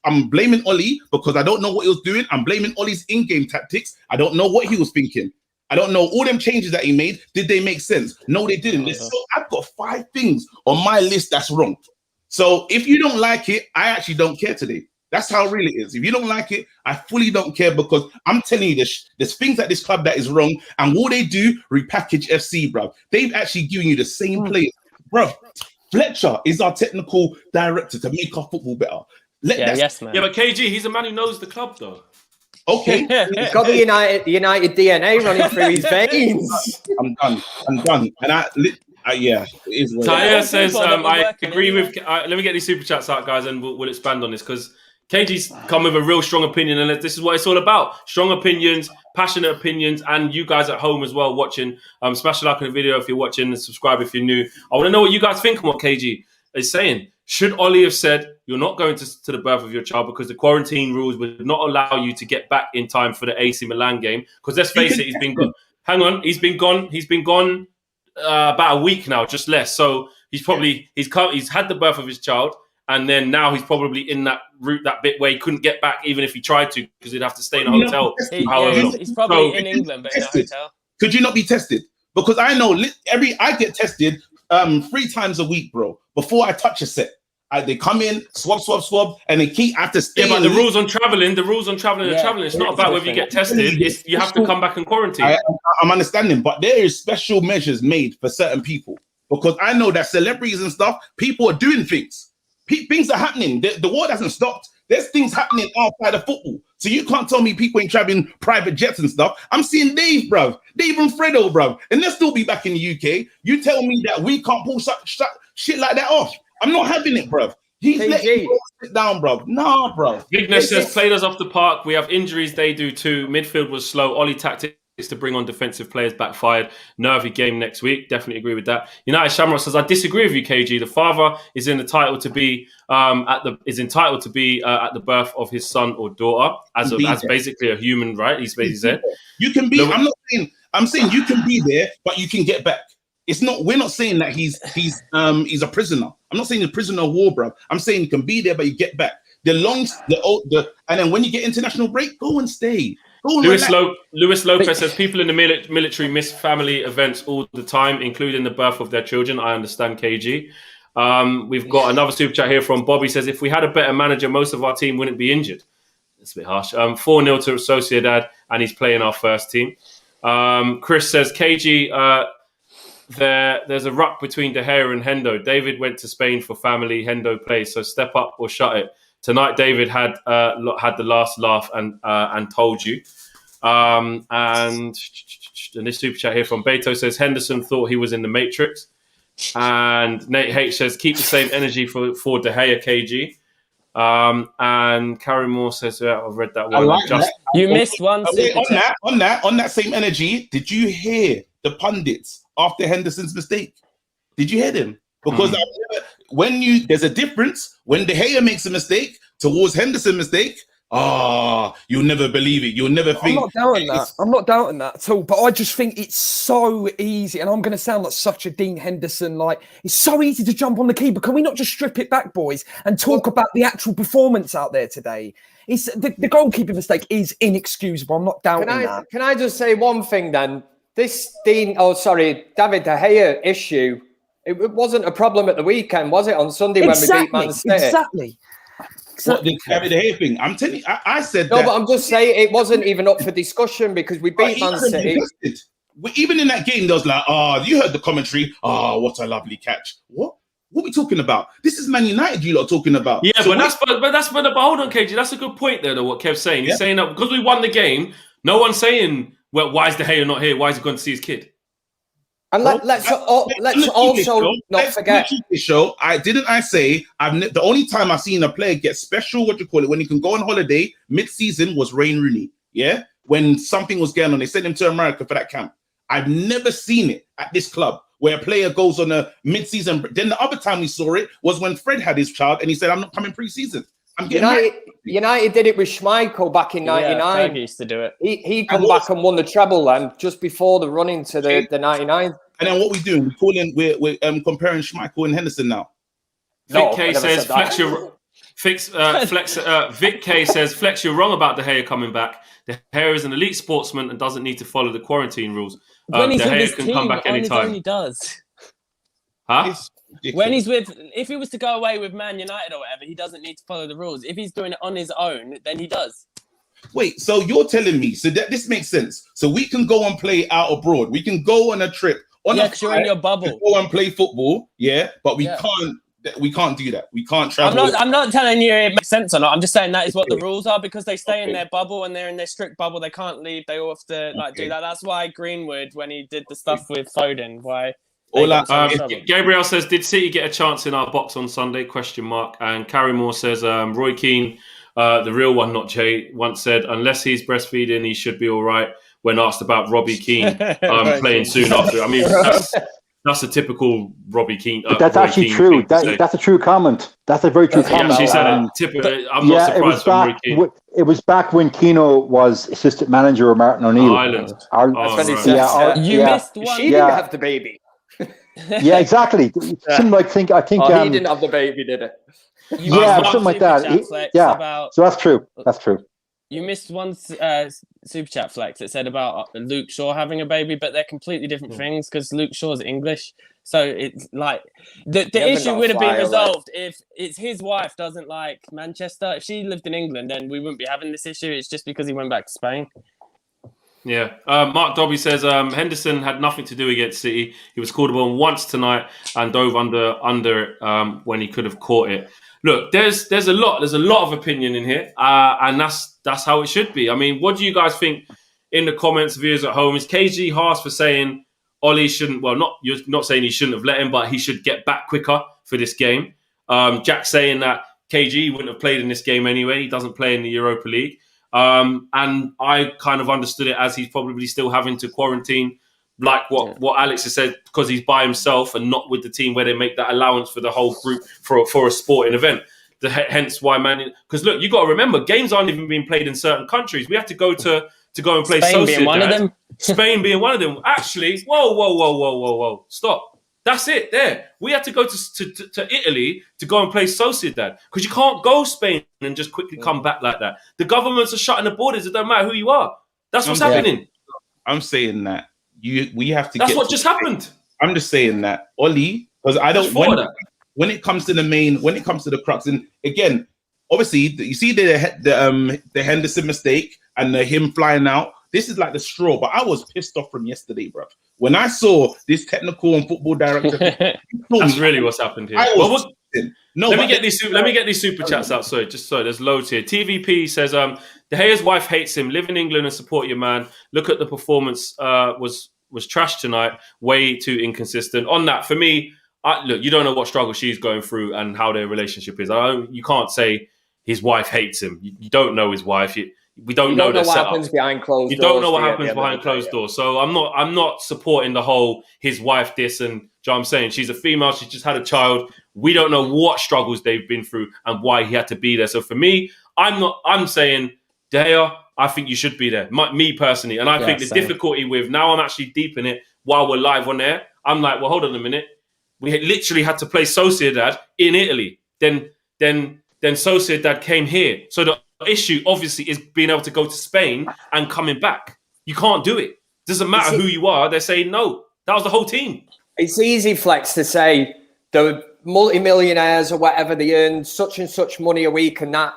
I'm blaming Oli because I don't know what he was doing. I'm blaming Oli's in-game tactics. I don't know what he was thinking. I don't know all them changes that he made. Did they make sense? No, they didn't. I've got 5 things on my list that's wrong. So if you don't like it, I actually don't care today. That's how real it is. If you don't like it, I fully don't care because I'm telling you there's things at this club that is wrong. And what they do, repackage FC, bro. They've actually given you the same players. Bro, Fletcher is our technical director to make our football better. Yes, man. Yeah, but KG, he's a man who knows the club, though. Okay. He's got the United DNA running through his veins. I'm done. And Yeah, it is what it Taya is. says, I working agree anyway. with. Let me get these super chats out, guys, and we'll expand on this because KG's come with a real strong opinion, and this is what it's all about: strong opinions, passionate opinions, and you guys at home as well watching. Smash a like on the video if you're watching, and subscribe if you're new. I want to know what you guys think on what KG is saying. Should Ollie have said you're not going to the birth of your child because the quarantine rules would not allow you to get back in time for the AC Milan game? Because let's face it, he's been gone. Hang on, he's been gone. About a week now, just less. So he's had the birth of his child, and then now he's probably in that route, that bit where he couldn't get back, even if he tried to, because he'd have to stay in a hotel. He's probably in England, but in a hotel. Could you not be tested? Because I know I get tested 3 times a week, bro. Before I touch a set, they come in, swab, and they keep after staying. Yeah, but the rules on traveling are traveling. It's not about whether you get tested. It's you have to come back and quarantine. I'm understanding, but there is special measures made for certain people because I know that celebrities and stuff, people are doing things. Things are happening. The war hasn't stopped. There's things happening outside of football. So you can't tell me people ain't traveling private jets and stuff. I'm seeing Dave, bruv. Dave and Fredo, bruv. And they'll still be back in the UK. You tell me that we can't pull shit like that off. I'm not having it, bruv. He's letting you sit down, bruv. Nah, bruv. Vignesh says, played us off the park. We have injuries. They do too. Midfield was slow. Ollie tactics to bring on defensive players backfired. Nervy game next week. Definitely agree with that. United Shamrock says, I disagree with you, KG. The father is entitled to be at the birth of his son or daughter as basically a human right. He's basically said you can be. I'm saying you can be there, but you can get back. It's not. We're not saying that he's a prisoner. I'm not saying he's a prisoner of war, bro. I'm saying you can be there, but you get back. And then when you get international break, go and stay. Luis Lopez says people in the military miss family events all the time, including the birth of their children. I understand, KG. We've got another super chat here from Bobby. Says if we had a better manager, most of our team wouldn't be injured. That's a bit harsh. 4-0 to Sociedad, and he's playing our first team. Chris says KG. There's a ruck between De Gea and Hendo. David went to Spain for family. Hendo plays, so step up or shut it. Tonight, David had the last laugh and told you. And this super chat here from Beto says Henderson thought he was in the Matrix. And Nate H says keep the same energy for De Gea, KG. And Karen Moore says I've read that one. You missed one. On that same energy, did you hear the pundits after Henderson's mistake? Did you hear them? Because there's a difference when De Gea makes a mistake towards Henderson's mistake. You'll never believe it. You'll never think. I'm not doubting that at all. But I just think it's so easy, and I'm going to sound like such a Dean Henderson. Like it's so easy to jump on the keeper. Can we not just strip it back, boys, and talk about the actual performance out there today? It's the goalkeeper mistake is inexcusable. I'm not doubting that. Can I just say one thing then? This David De Gea issue. It wasn't a problem at the weekend, was it? On Sunday when we beat Man City. Exactly. What the David De Gea thing? I'm telling you, I said no, that. but I'm just saying it wasn't even up for discussion because we beat Man City. Even in that game, there was like, you heard the commentary. What a lovely catch. What are we talking about? This is Man United you lot are talking about. Yeah, so but hold on, KG. That's a good point there, though, what Kev's saying. He's saying that because we won the game, no one's saying, well, why is De Gea not here? Why is he going to see his kid? And let's also not forget. I say the only time I've seen a player get special, when he can go on holiday mid-season was Wayne Rooney. Yeah, when something was going on, they sent him to America for that camp. I've never seen it at this club where a player goes on a mid-season. Then the other time we saw it was when Fred had his child and he said, "I'm not coming pre-season." United did it with Schmeichel back in '99. Yeah, he used to do it. He come back and won the treble then, just before the run into the '99. And then what we doing? We're comparing Schmeichel and Henderson now. Vic K says Vic K says Flex, you're wrong about De Gea coming back. De Gea is an elite sportsman and doesn't need to follow the quarantine rules. When he's De with Gea his can team, come back anytime. He does. Huh? When he's if he was to go away with Man United or whatever, he doesn't need to follow the rules. If he's doing it on his own, then he does. Wait, so you're telling me, so that this makes sense. So we can go and play out abroad. We can go on a trip. Because you're in your bubble. Go and play football, but we can't do that. We can't travel. I'm not telling you it makes sense or not. I'm just saying that is what the rules are because they stay in their bubble and they're in their strict bubble. They can't leave. They all have to do that. That's why Greenwood, when he did the stuff with Foden, why Gabriel says, did City get a chance in our box on Sunday? ? And Carrymore says, Roy Keane, the real one, not Jay, once said, unless he's breastfeeding, he should be all right, when asked about Robbie Keane playing soon after. I mean, that's a typical Robbie Keane. But that's Roy actually Keane true. That's a true comment. That's a very true comment. She said I'm not surprised from Roy Keane. It was back when Keno was assistant manager of Martin O'Neill. Ireland. You missed one. She didn't have the baby. Yeah, exactly. Something like he didn't have the baby, did it? Something like that. So that's true. That's true. You missed one super chat flex that said about Luke Shaw having a baby, but they're completely different things because Luke Shaw's English. So it's like the issue would have been resolved if it's his wife doesn't like Manchester. If she lived in England, then we wouldn't be having this issue. It's just because he went back to Spain. Yeah. Mark Dobby says Henderson had nothing to do against City. He was called upon once tonight and dove under it when he could have caught it. Look, there's a lot of opinion in here, and that's how it should be. I mean, what do you guys think in the comments, viewers at home? Is KG harsh for saying Ollie shouldn't? Well, you're not saying he shouldn't have let him, but he should get back quicker for this game. Jack saying that KG wouldn't have played in this game anyway. He doesn't play in the Europa League, and I kind of understood it as he's probably still having to quarantine, like what Alex has said, because he's by himself and not with the team where they make that allowance for the whole group for a sporting event. Hence why, man. Because look, you got to remember, games aren't even being played in certain countries. We have to go to go and play Spain Sociedad. being one of them. Spain being one of them. Actually, whoa, stop. That's it. There, we had to go to Italy to go and play Sociedad because you can't go Spain and just quickly come back like that. The governments are shutting the borders. It don't matter who you are. That's what's happening. I'm saying that we have to. That's what just happened. I'm just saying that Ollie, because I don't. When it comes to the crux, and again, obviously, you see the Henderson mistake and him flying out. This is like the straw, but I was pissed off from yesterday, bro. When I saw this technical and football director, that's really what's happened here. Let me get these super chats out. Sorry, there's loads here. TVP says, De Gea's wife hates him. Live in England and support your man. Look at the performance. Was trash tonight. Way too inconsistent. On that, for me, look, you don't know what struggle she's going through and how their relationship is. You can't say his wife hates him. You don't know his wife. We don't know the setup. Happens behind closed doors. You don't know what happens behind closed doors. So I'm not supporting the whole his wife this and. Do you know what I'm saying? She's a female. She's just had a child. We don't know what struggles they've been through and why he had to be there. So for me, I'm saying, De Gea, I think you should be there. Me personally. And I think the difficulty with, now I'm actually deep in it while we're live on air. I'm like, well, hold on a minute. We literally had to play Sociedad in Italy. Then Sociedad came here. So the issue, obviously, is being able to go to Spain and coming back. You can't do it. Doesn't matter who you are. They're saying, no, that was the whole team. It's easy, Flex, to say the multimillionaires or whatever, they earn such and such money a week and that,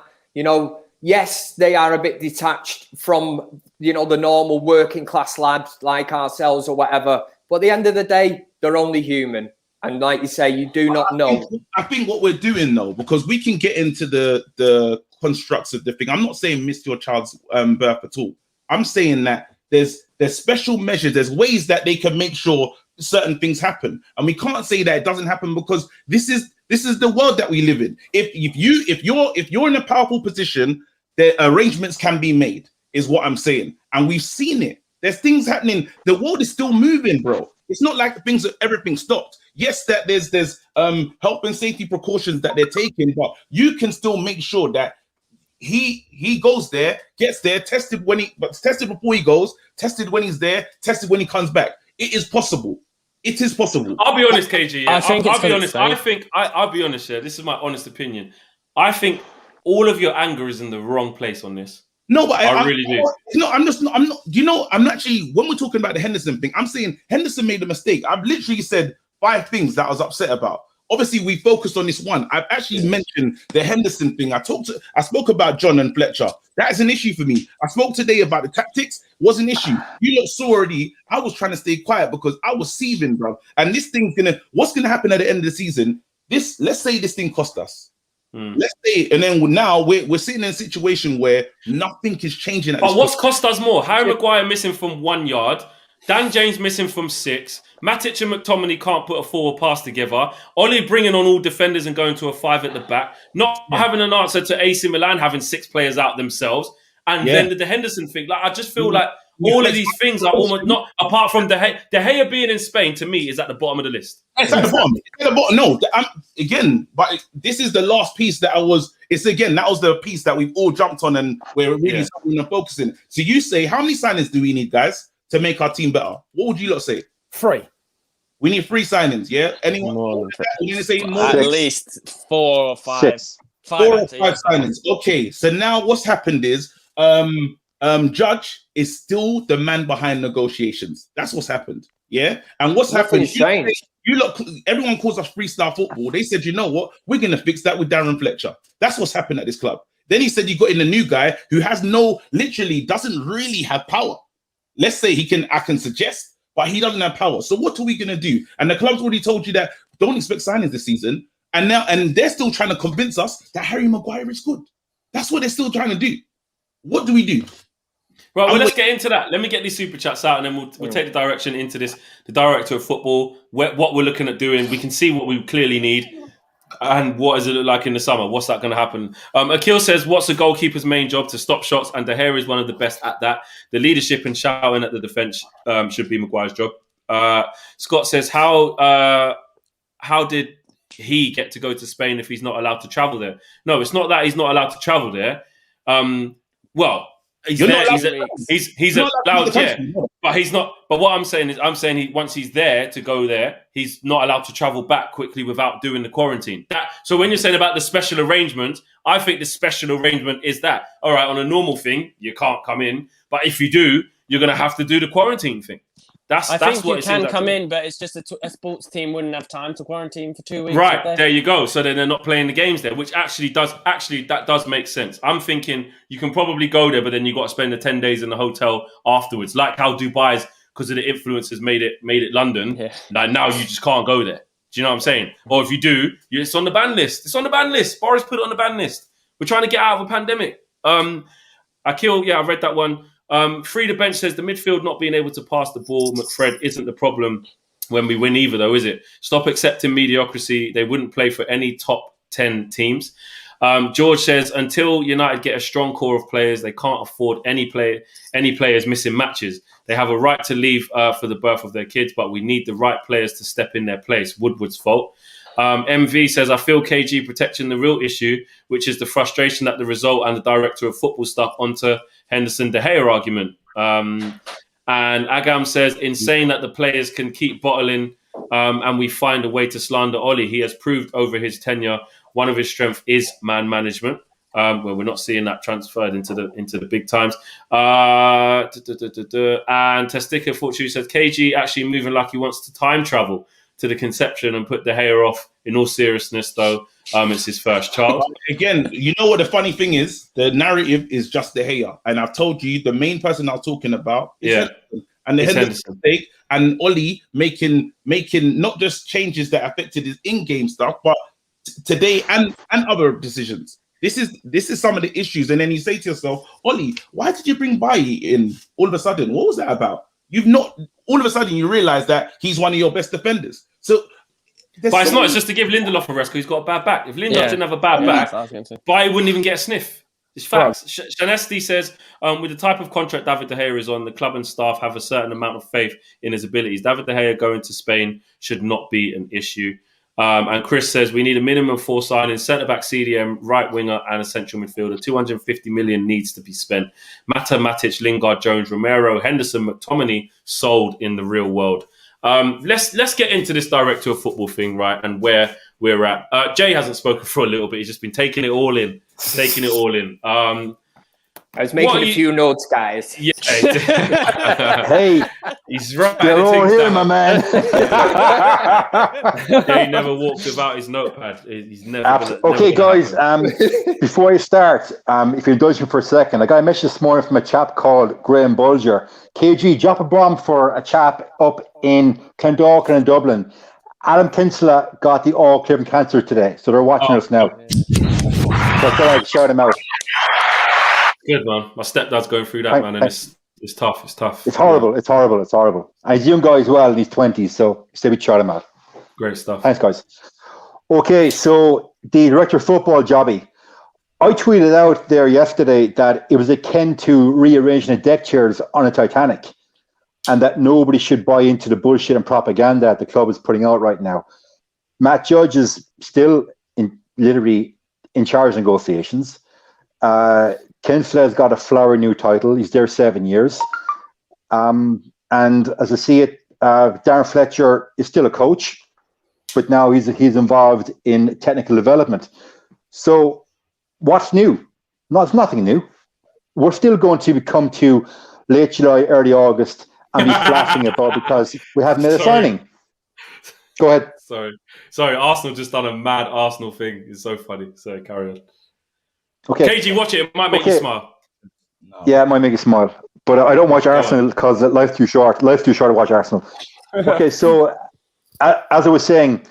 yes, they are a bit detached from, the normal working class lads like ourselves or whatever. But at the end of the day, they're only human. And like you say, you do not know. I think what we're doing, though, because we can get into the constructs of the thing. I'm not saying miss your child's birth at all. I'm saying that there's special measures. There's ways that they can make sure certain things happen, and we can't say that it doesn't happen because this is the world that we live in. If you're in a powerful position, the arrangements can be made, is what I'm saying, and we've seen it. There's things happening. The world is still moving, bro. It's not like everything stopped. Yes, that there's health and safety precautions that they're taking, but you can still make sure that he goes there, gets there, tested before he goes, tested when he's there, tested when he comes back. It is possible. It is possible. I'll be honest, KG. Yeah. I'll be honest. I'll be honest here. This is my honest opinion. I think all of your anger is in the wrong place on this. No, but I really do. No, I'm not. I'm actually, when we're talking about the Henderson thing, I'm saying Henderson made a mistake. I've literally said 5 things that I was upset about. Obviously, we focused on this one. I've actually mentioned the Henderson thing. I spoke about John and Fletcher. That is an issue for me. I spoke today about the tactics. Was an issue. You lot saw already. I was trying to stay quiet because I was seething, bro. And this thing's what's gonna happen at the end of the season? Let's say this thing cost us. Let's say, and then now we're sitting in a situation where nothing is changing. But what's cost us more? Harry Maguire missing from 1 yard. Dan James missing from 6. Matic and McTominay can't put a forward pass together. Oli bringing on all defenders and going to a 5 at the back. Not having an answer to AC Milan having 6 players out themselves. And then the Henderson thing. Like, I just feel like all of these things are almost not, apart from De Gea being in Spain, to me, is at the bottom of the list. It's at the bottom. It's at the bottom. No, again, but this is the last piece that that was the piece that we've all jumped on and we're really focusing. So you say, how many signings do we need, guys, to make our team better? What would you lot say? 3. We need 3 signings, yeah? Anyone? More You gonna say more? at least 4 or 5. 6. 5 4 or 5 signings. Okay, so now what's happened is Judge is still the man behind negotiations. That's what's happened. Yeah. And what's happened? You look, everyone calls us freestyle football. They said, you know what? We're gonna fix that with Darren Fletcher. That's what's happened at this club. Then he said you got in a new guy who has literally doesn't really have power. Let's say I can suggest, but he doesn't have power. So what are we gonna do? And the club's already told you that don't expect signings this season. And they're still trying to convince us that Harry Maguire is good. That's what they're still trying to do. What do we do? Right, well, let's get into that. Let me get these super chats out, and then we'll take the direction into this. The director of football, what we're looking at doing. We can see what we clearly need, and what does it look like in the summer? What's that going to happen? Akil says, "What's a goalkeeper's main job? To stop shots, and De Gea is one of the best at that. The leadership and shouting at the defence should be Maguire's job." Scott says, "How did he get to go to Spain if he's not allowed to travel there?" No, it's not that he's not allowed to travel there. Well. He's allowed, yeah, but he's not. But what I'm saying is, once he's there to go there, he's not allowed to travel back quickly without doing the quarantine. So when you're saying about the special arrangement, I think the special arrangement is that, all right, on a normal thing, you can't come in, but if you do, you're going to have to do the quarantine thing. I think you can come in, but it's just a sports team wouldn't have time to quarantine for 2 weeks. Right, there you go. So then they're not playing the games there, which that does make sense. I'm thinking you can probably go there, but then you got to spend the 10 days in the hotel afterwards, like how Dubai's, because of the influencers, made it London. Yeah. Like now you just can't go there. Do you know what I'm saying? Or if you do, it's on the ban list. It's on the ban list. Boris put it on the ban list. We're trying to get out of a pandemic. I read that one. Frida Bench says the midfield not being able to pass the ball, McFred, isn't the problem when we win either, though, is it? Stop accepting mediocrity. They wouldn't play for any top 10 teams. George says until United get a strong core of players, they can't afford any players missing matches. They have a right to leave for the birth of their kids, but we need the right players to step in their place. Woodward's fault. MV says, I feel KG protecting the real issue, which is the frustration that the result and the director of football stuff onto Henderson De Gea argument. And Agam says, insane that the players can keep bottling and we find a way to slander Oli. He has proved over his tenure one of his strengths is man management. Well, we're not seeing that transferred into the big times. And Testica Fortune says, KG actually moving like he wants to time travel to the conception and put De Gea off. In all seriousness, though, it's his first child. Again, you know what the funny thing is? The narrative is just De Gea. And I've told you, the main person I was talking about is Henderson. And the Henderson mistake and Oli making not just changes that affected his in-game stuff, but today and other decisions. This is some of the issues. And then you say to yourself, Oli, why did you bring Bailly in all of a sudden? What was that about? All of a sudden you realize that he's one of your best defenders. So, but it's not. It's just to give Lindelof a rest because he's got a bad back. If Lindelof didn't have a bad back, Bailly wouldn't even get a sniff. It's facts. Shanesti says, with the type of contract David De Gea is on, the club and staff have a certain amount of faith in his abilities. David De Gea going to Spain should not be an issue. And Chris says, we need a minimum 4 signings, centre-back, CDM, right winger and a central midfielder. 250 million needs to be spent. Mata, Matic, Lingard, Jones, Romero, Henderson, McTominay sold in the real world. Let's get into this director of football thing, right, and where we're at. Jay hasn't spoken for a little bit. He's just been taking it all in. I was making a few notes, guys. Yeah. Hey, he's right. They're all here, my man. Jay never walked without his notepad. He's never. Okay, guys. Before I start, if you indulge me for a second, I got a message this morning from a chap called Graham Bulger. KG, drop a bomb for a chap up in Clondalkin in Dublin. Adam Kinsella got the all clear from cancer today, so they're watching us now. So I thought I'd shout him out. Good, man. My stepdad's going through that, man, and It's tough. It's tough. It's horrible. It's horrible. It's horrible. And he's a young guy as well in his 20s, so stay with Charlie Matt. Great stuff. Thanks, guys. Okay, so the director of football, Jobby. I tweeted out there yesterday that it was akin to rearranging the deck chairs on a Titanic, and that nobody should buy into the bullshit and propaganda that the club is putting out right now. Matt Judge is still literally in charge of negotiations. Ken Flair's got a flowery new title. He's there 7 years. And as I see it, Darren Fletcher is still a coach, but now he's involved in technical development. So what's new? No, it's nothing new. We're still going to come to late July, early August and be flashing about because we haven't made a signing. Go ahead. Sorry. Arsenal just done a mad Arsenal thing. It's so funny. So carry on. Okay. KG, watch it. It might make you smile. No. Yeah, it might make you smile. But I don't watch Arsenal because life's too short. Life's too short to watch Arsenal. Okay, so as I was saying,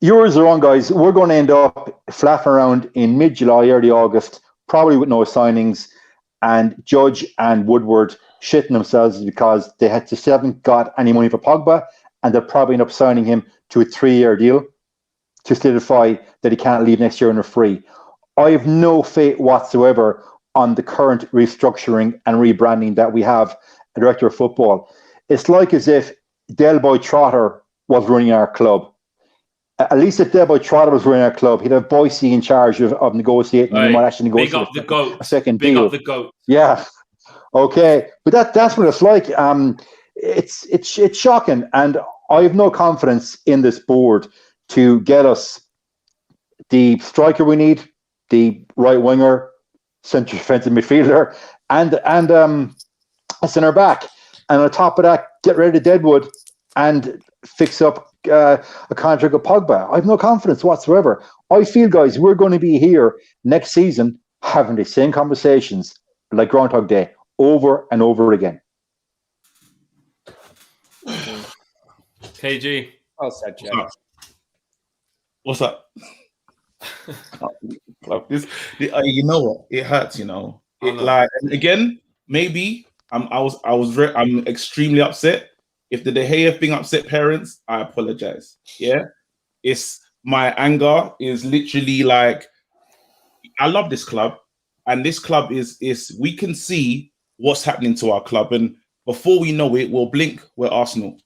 yours are on, guys. We're going to end up flapping around in mid-July, early August, probably with no signings, and Judge and Woodward shitting themselves because they haven't got any money for Pogba, and they'll probably end up signing him to a 3-year deal to solidify that he can't leave next year on a free. I have no faith whatsoever on the current restructuring and rebranding that we have a director of football. It's like as if Del Boy Trotter was running our club. At least if Del Boy Trotter was running our club, he'd have Boise in charge of negotiating. He might actually negotiate a second deal. Big up the GOAT. Yeah. Okay. But that's what it's like. It's shocking. And I have no confidence in this board to get us the striker we need, the right winger, central defensive midfielder, and a centre back. And on top of that, get rid of Deadwood and fix up a contract with Pogba. I have no confidence whatsoever. I feel, guys, we're going to be here next season having the same conversations like Groundhog Day over and over again. KG. Well said, Joe. What's up? You know what? It hurts. You know, again. Maybe I'm extremely upset. If the De Gea thing upset parents, I apologize. Yeah, it's my anger is literally like I love this club, and this club is we can see what's happening to our club, and before we know it, we'll blink. We're Arsenal.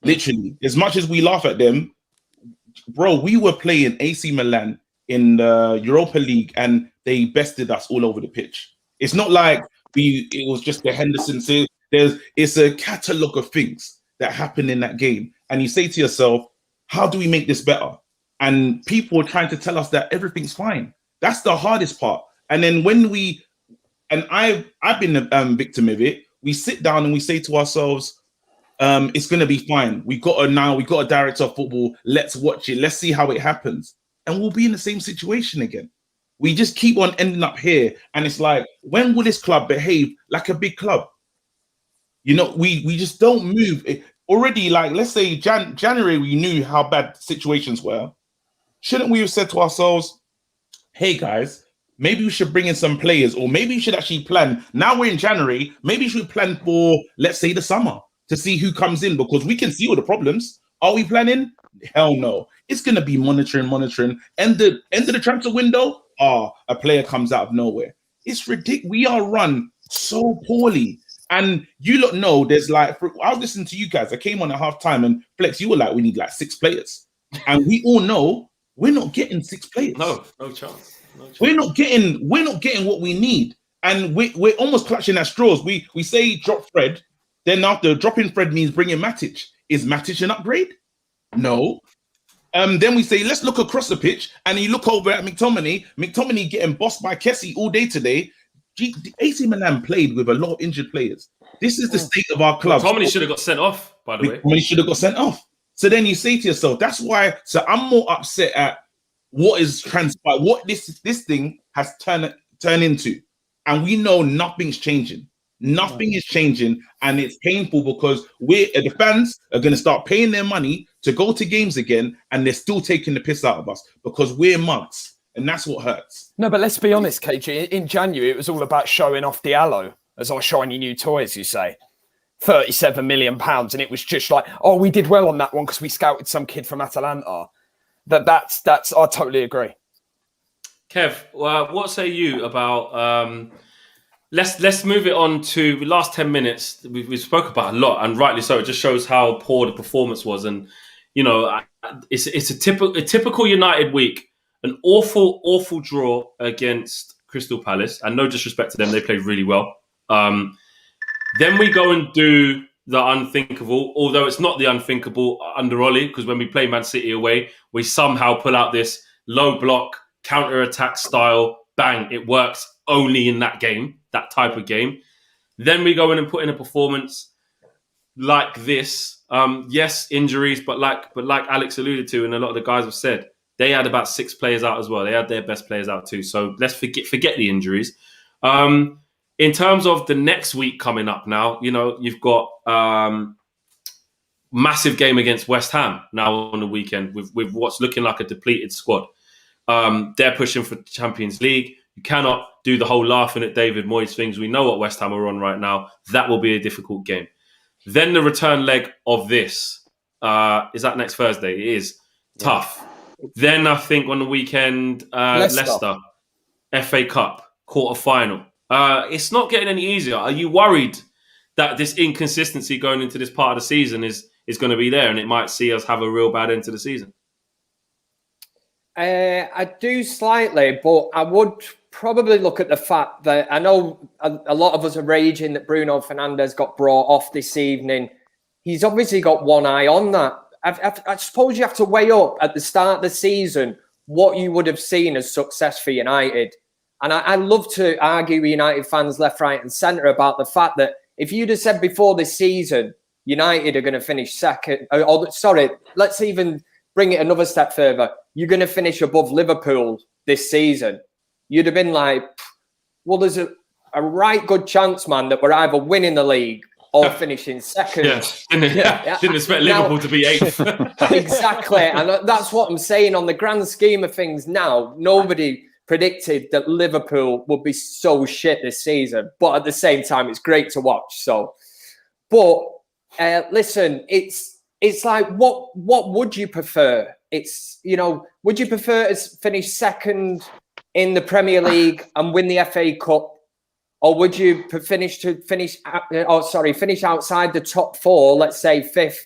Literally, as much as we laugh at them, bro, we were playing AC Milan in the Europa League, and they bested us all over the pitch. It's not like it was just the Henderson. It's a catalogue of things that happened in that game, and you say to yourself, "How do we make this better?" And people are trying to tell us that everything's fine. That's the hardest part. And then when I've been a victim of it. We sit down and we say to ourselves, "It's going to be fine. We got a director of football. Let's watch it. Let's see how it happens." And we'll be in the same situation again. We just keep on ending up here. And it's like, when will this club behave like a big club? You know, we just don't move. Already, like, let's say January, we knew how bad situations were. Shouldn't we have said to ourselves, "Hey, guys, maybe we should bring in some players, or maybe we should actually plan." Now we're in January. Maybe we should plan for, let's say, the summer to see who comes in, because we can see all the problems. Are we planning? Hell no. It's going to be monitoring. End of the transfer window, a player comes out of nowhere. It's ridiculous. We are run so poorly. And you lot know there's like, I was listening to you guys. I came on at halftime, and Flex, you were like, we need like 6 players. And we all know we're not getting 6 players. No chance. We're not getting what we need. And we're almost clutching at straws. We say drop Fred, then after dropping Fred means bringing Matic. Is Matic an upgrade? No. Then we say, let's look across the pitch, and you look over at McTominay. McTominay getting bossed by Kessie all day today. AC Milan played with a lot of injured players. This is the state of our club. McTominay should have got sent off, by the way. McTominay should have got sent off. So then you say to yourself, that's why. So I'm more upset at what is transpired, what this thing has turned into, and we know nothing's changing. Nothing is changing, and it's painful because the fans are going to start paying their money to go to games again, and they're still taking the piss out of us because we're mugs, and that's what hurts. No, but let's be honest, KG. In January, it was all about showing off Diallo. as our shiny new toys, you say. £37 million, and it was just like, oh, we did well on that one because we scouted some kid from Atalanta. That's I totally agree. Kev, what say you about? Let's move it on to the last 10 minutes. We spoke about a lot, and rightly so. It just shows how poor the performance was, and it's a typical United week. An awful draw against Crystal Palace, and no disrespect to them, they played really well. Then we go and do the unthinkable, although it's not the unthinkable under Oli, because when we play Man City away, we somehow pull out this low block, counter-attack style, bang, it works only in that game, that type of game. Then we go in and put in a performance like this. Yes, injuries, but like Alex alluded to, and a lot of the guys have said, they had about 6 players out as well. They had their best players out too. So let's forget the injuries. In terms of the next week coming up now, you've got massive game against West Ham now on the weekend with what's looking like a depleted squad. They're pushing for Champions League. You cannot do the whole laughing at David Moyes things. We know what West Ham are on right now. That will be a difficult game. Then the return leg of this, is that next Thursday? It is tough. Then I think on the weekend, Leicester, FA Cup, quarter-final. It's not getting any easier. Are you worried that this inconsistency going into this part of the season is going to be there and it might see us have a real bad end to the season? I do slightly, but I would probably look at the fact that I know a lot of us are raging that Bruno Fernandes got brought off this evening. He's obviously got one eye on that. I suppose you have to weigh up at the start of the season what you would have seen as success for United. And I love to argue with United fans left, right and centre about the fact that if you'd have said before this season, United are going to finish second, let's even bring it another step further. You're going to finish above Liverpool this season. You'd have been like, well, there's a right good chance, man, that we're either winning the league or finishing second. Didn't expect Liverpool to be 8th. Exactly. And that's what I'm saying. On the grand scheme of things now, nobody predicted that Liverpool would be so shit this season. But at the same time, it's great to watch. Listen, it's like, what would you prefer? It's, would you prefer to finish second in the Premier League and win the FA Cup? Or would you finish outside the top 4, let's say 5th,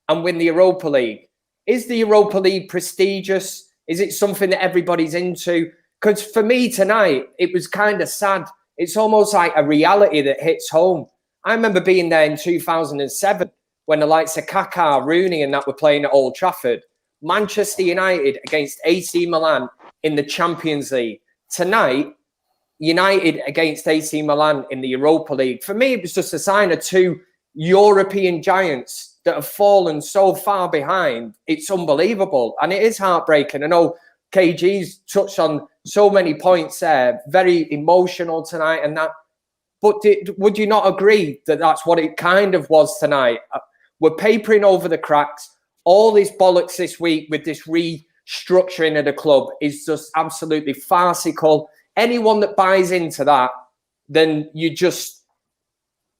and win the Europa League? Is the Europa League prestigious? Is it something that everybody's into? Because for me tonight, it was kind of sad. It's almost like a reality that hits home. I remember being there in 2007 when the likes of Kaká, Rooney and that were playing at Old Trafford. Manchester United against AC Milan in the Champions League. Tonight, United against AC Milan in the Europa League. For me, it was just a sign of 2 European giants that have fallen so far behind. It's unbelievable. And it is heartbreaking. I know KG's touched on so many points there. Very emotional tonight and that. But would you not agree that that's what it kind of was tonight? We're papering over the cracks. All this bollocks this week with this restructuring of the club is just absolutely farcical. Anyone that buys into that, then you just,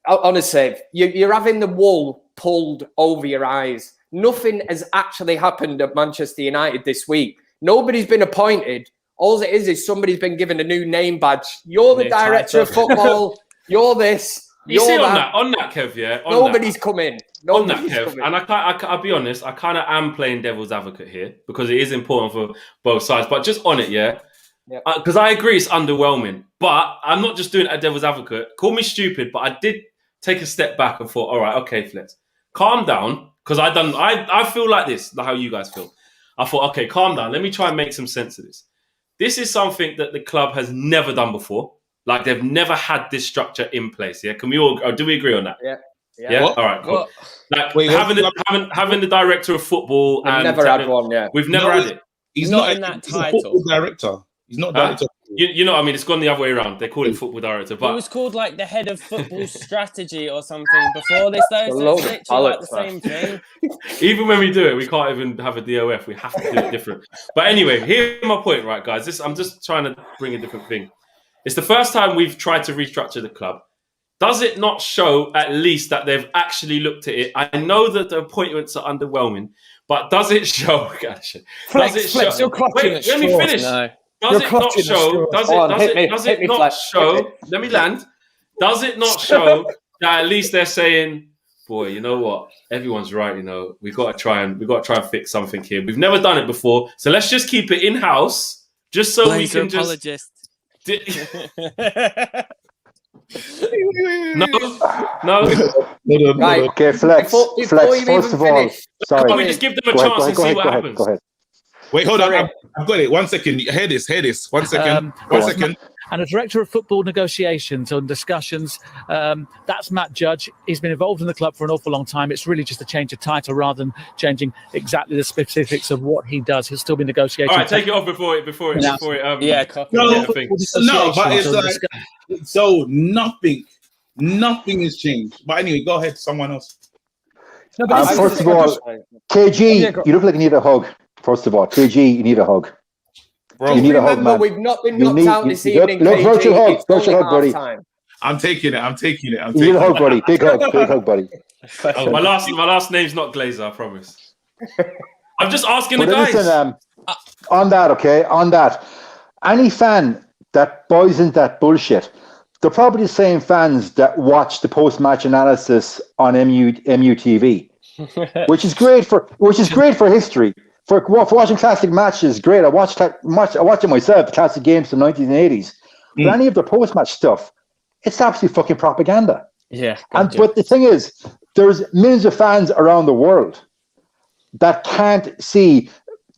honestly, you're having the wool pulled over your eyes. Nothing has actually happened at Manchester United this week. Nobody's been appointed. All it is somebody's been given a new name badge. You're the director of football. You're this. You see on that, Kev, yeah? Nobody's come in. On that, Kev, and I'll be honest, I kind of am playing devil's advocate here because it is important for both sides. But just on it, yeah? Because I agree it's underwhelming, but I'm not just doing it at devil's advocate. Call me stupid, but I did take a step back and thought, all right, okay, Flex, calm down, because I feel like this, like how you guys feel. I thought, okay, calm down. Let me try and make some sense of this. This is something that the club has never done before. Like they've never had this structure in place. Yeah, can we all? Do we agree on that? Yeah. All right, cool. Having the director of football. We've never had one. Yeah, we've never had it. He's not in that title. Football director. He's not director. You know what I mean? It's gone the other way around. They call it football director, but it was called like the head of football strategy or something before this. Though, so it's literally like the same thing. Even when we do it, we can't even have a DOF. We have to do it different. But anyway, here's my point, right, guys? I'm just trying to bring a different thing. It's the first time we've tried to restructure the club. does it not show at least that they've actually looked at it? I know that the appointments are underwhelming, but does it show? Gosh, does it Flex, show? you're clutching Wait, at let me straws. finish. No. Does it not show? Does it not show? Let me land. Does it not show that at least they're saying, boy, you know what? Everyone's right. You know, we've got to try and fix something here. We've never done it before, so let's just keep it in house, just so we can apologist. No. Right. Okay, Flex. Flex. First of all, sorry. Can we just give them a chance and see what happens? Go ahead. Wait, hold on. I've got it. 1 second. Hear this. 1 second. 1 second. And a director of football negotiations and discussions, that's Matt Judge. He's been involved in the club for an awful long time. It's really just a change of title rather than changing exactly the specifics of what he does. He'll still be negotiating. All right, take it off before it. Yeah, No, but it's like so nothing has changed. But anyway, go ahead. Someone else. First of all, KG, you look like you need a hug. First of all, KG, you need a hug. Bro, you need a hug, man. We've not been knocked out this evening. Virtual hug, buddy. I'm taking it. You need a hug, buddy. Big hug, buddy. My last name's not Glazer, I promise. I'm just asking the guys. Listen, on that, any fan that buys into that bullshit, they're probably the same fans that watch the post-match analysis on MUTV, which is great for history. For watching classic matches, great. I watch it myself, the classic games from the 1980s. But any of the post-match stuff, it's absolutely fucking propaganda. Yeah. But the thing is, there's millions of fans around the world that can't see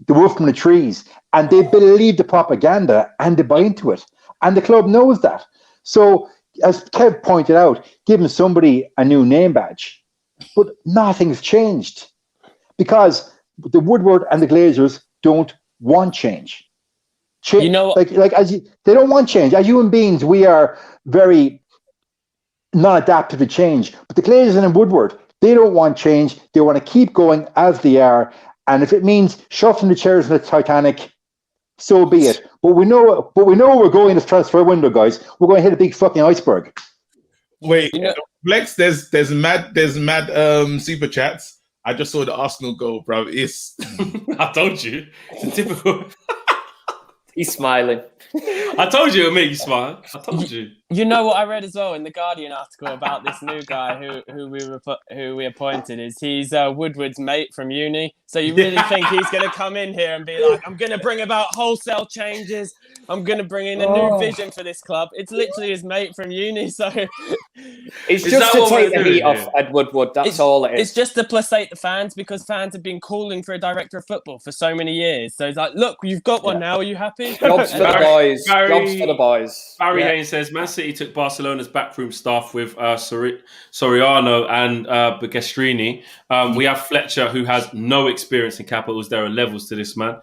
the wolf from the trees, and they believe the propaganda and they buy into it. And the club knows that. So, as Kev pointed out, giving somebody a new name badge, but nothing's changed because the Woodward and the Glazers don't want change. You know, they don't want change. As human beings, we are very not adaptive to change. But the Glazers and Woodward, they don't want change. They want to keep going as they are. And if it means shuffling the chairs in the Titanic, so be it. But we know we're going this transfer window, guys. We're going to hit a big fucking iceberg. Wait, Flex, there's mad super chats. I just saw the Arsenal goal, bro. I told you. It's typical. He's smiling. I told you it would make you smile. I told you. You know what I read as well in the Guardian article about this new guy who we appointed is he's Woodward's mate from uni. So you really think he's going to come in here and be like, I'm going to bring about wholesale changes. I'm going to bring in a new vision for this club. It's literally his mate from uni. So it's just to take the heat off Ed Woodward. That's all it is. It's just to placate the fans because fans have been calling for a director of football for so many years. So it's like, look, you've got one now. Are you happy? Jobs for the boys. Jobs for the boys. Barry Haynes says, Man City took Barcelona's backroom staff with Soriano and Bagestrini. We have Fletcher, who has no experience in capitals. There are levels to this man.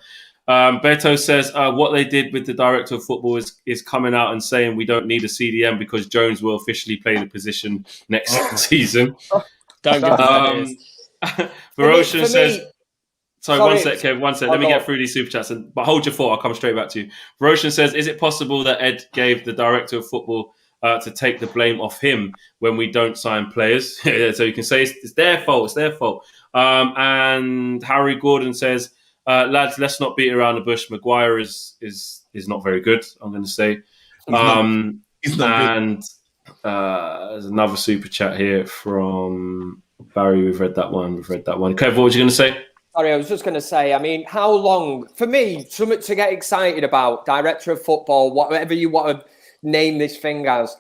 Beto says what they did with the director of football is coming out and saying we don't need a CDM because Jones will officially play the position next season. Don't get that. Veroshin says... Sorry, 1 sec, Kev, 1 sec. Let me get through these super chats. But hold your thought. I'll come straight back to you. Veroshin says, is it possible that Ed gave the director of football to take the blame off him when we don't sign players? So you can say it's their fault. It's their fault. And Harry Gordon says, lads, let's not beat around the bush. Maguire is not very good, I'm going to say. He's not good. There's another super chat here from Barry. We've read that one. Kev, what was you going to say? Sorry, I was just going to say, I mean, how long, for me, something to get excited about, director of football, whatever you want to name this thing as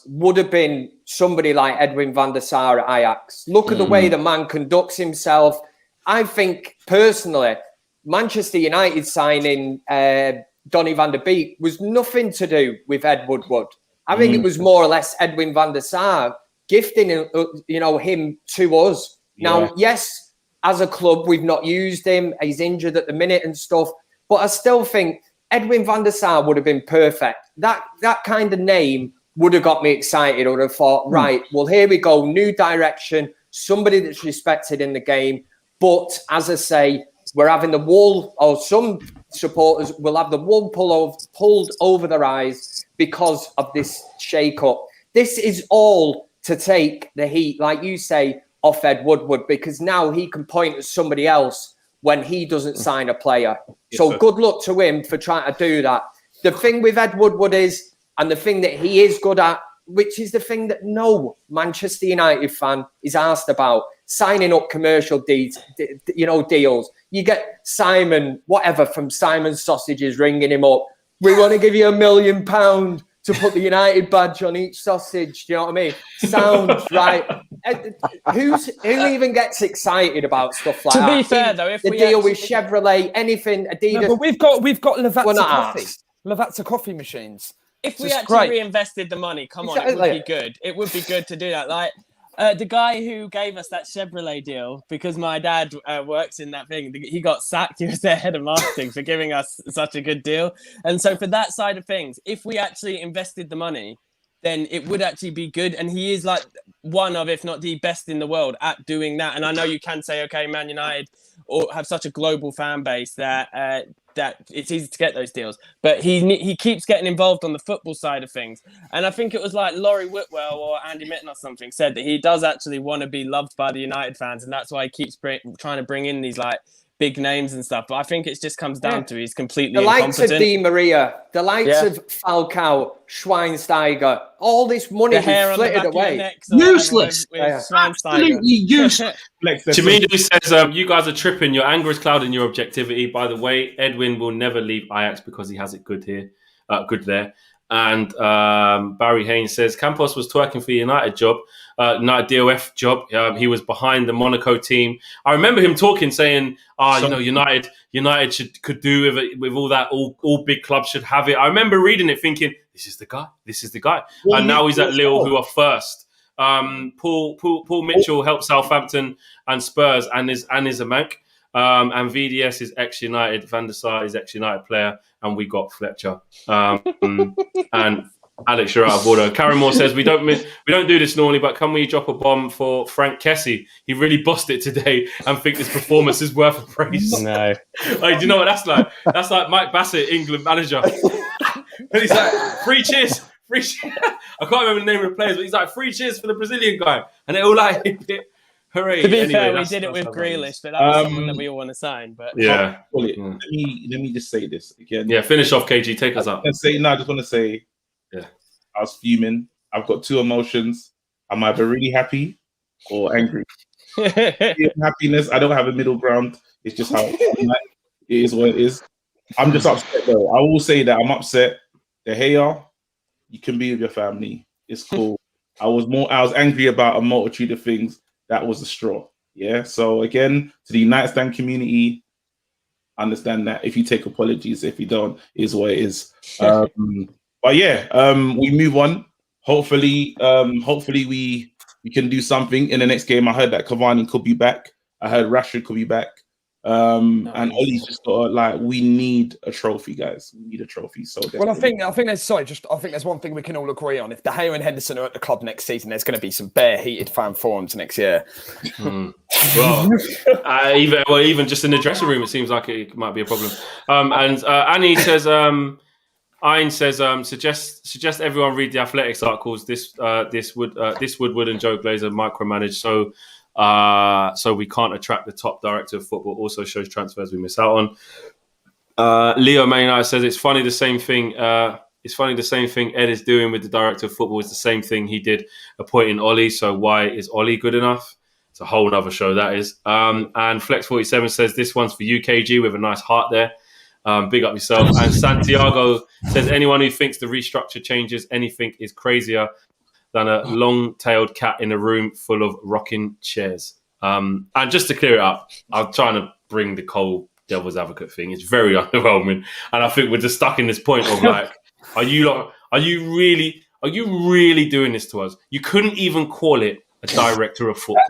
would have been somebody like Edwin van der Sar at Ajax. Look at the way the man conducts himself. I think, personally, Manchester United signing Donny van der Beek was nothing to do with Ed Woodward. I think it was more or less Edwin van der Sar gifting him to us. Now, yes, as a club, we've not used him. He's injured at the minute and stuff. But I still think Edwin van der Sar would have been perfect. That kind of name would have got me excited. I would have thought, right, well, here we go. New direction. Somebody that's respected in the game. But as I say, we're having the wool, or some supporters will have the wool pulled over their eyes because of this shake-up. This is all to take the heat, like you say, off Ed Woodward, because now he can point at somebody else when he doesn't sign a player. So good luck to him for trying to do that. The thing with Ed Woodward is, and the thing that he is good at, which is the thing that no Manchester United fan is asked about, signing up commercial deals. You get Simon, whatever, from Simon's Sausages ringing him up. We want to give you £1 million to put the United badge on each sausage. Do you know what I mean? Sounds right. Who even gets excited about stuff like that? To be fair, though, if the we deal with Chevrolet, anything, Adidas. No, but we've got Lavazza coffee machines. If we actually reinvested the money, come on, it would be good. It would be good to do that. Like the guy who gave us that Chevrolet deal, because my dad works in that thing, he got sacked. He was their head of marketing for giving us such a good deal. And so for that side of things, if we actually invested the money, then it would actually be good. And he is like one of, if not the best in the world at doing that. And I know you can say, okay, Man United or have such a global fan base that it's easy to get those deals. But he keeps getting involved on the football side of things. And I think it was like Laurie Whitwell or Andy Mitten or something said that he does actually want to be loved by the United fans. And that's why he keeps trying to bring in these like big names and stuff. But I think it just comes down to he's completely incompetent. The likes of Di Maria, the likes of Falcao, Schweinsteiger, all this money is flitted away. Useless. Absolutely useless. Jamidu says, you guys are tripping. Your anger is clouding your objectivity. By the way, Edwin will never leave Ajax because he has it good here, good there. And Barry Haynes says, Campos was twerking for United United DOF job. He was behind the Monaco team. I remember him talking, saying, United could do with all that. All big clubs should have it. I remember reading it thinking, this is the guy. Well, and now he's at Lille, who are first. Paul Mitchell helped Southampton and Spurs and is a Manc. And VDS is ex-United. Van der Sar is ex-United player. And we got Fletcher. And Alex, you're out of order. Karen Moore says, we don't do this normally, but can we drop a bomb for Frank Kessie? He really bossed it today and think this performance is worth a praise. No. Like, do you know what that's like? That's like Mike Bassett, England manager. And he's like, free cheers. I can't remember the name of the players, but he's like, free cheers for the Brazilian guy. And they're all like, hooray. To be fair, we did it with Grealish, but that was someone that we all want to sign. But yeah. Let me just say this again. Yeah, finish off, KG. Take us up. I just want to say, I was fuming. I've got two emotions. I'm either really happy or angry. Happiness, I don't have a middle ground. It's just how it is what it is. I'm just upset though. I will say that I'm upset. The Gea, you can be with your family. It's cool. I was angry about a multitude of things. That was the straw. Yeah. So again, to the United Stand community, understand that if you take apologies, if you don't, is what it is. But yeah, we move on. Hopefully we can do something in the next game. I heard that Cavani could be back. I heard Rashford could be back. And Ollie's just got we need a trophy, guys. We need a trophy. So well, I think there's one thing we can all agree on. If De Gea and Henderson are at the club next season, there's going to be some bare heated fan forums next year. Well, even just in the dressing room, it seems like it might be a problem. And Annie says, Ein says, suggest everyone read the Athletics articles. This Woodward and Joe Glazer micromanage so we can't attract the top director of football. Also shows transfers we miss out on. Leo Maynard says it's funny the same thing. Ed is doing with the director of football is the same thing he did appointing Ollie. So why is Ollie good enough? It's a whole other show that is. And Flex47 says this one's for UKG with a nice heart there. Big up yourself. And Santiago says anyone who thinks the restructure changes anything is crazier than a long-tailed cat in a room full of rocking chairs. And just to clear it up, I'm trying to bring the cold devil's advocate thing. It's very underwhelming. And I think we're just stuck in this point of are you really doing this to us? You couldn't even call it a director of football.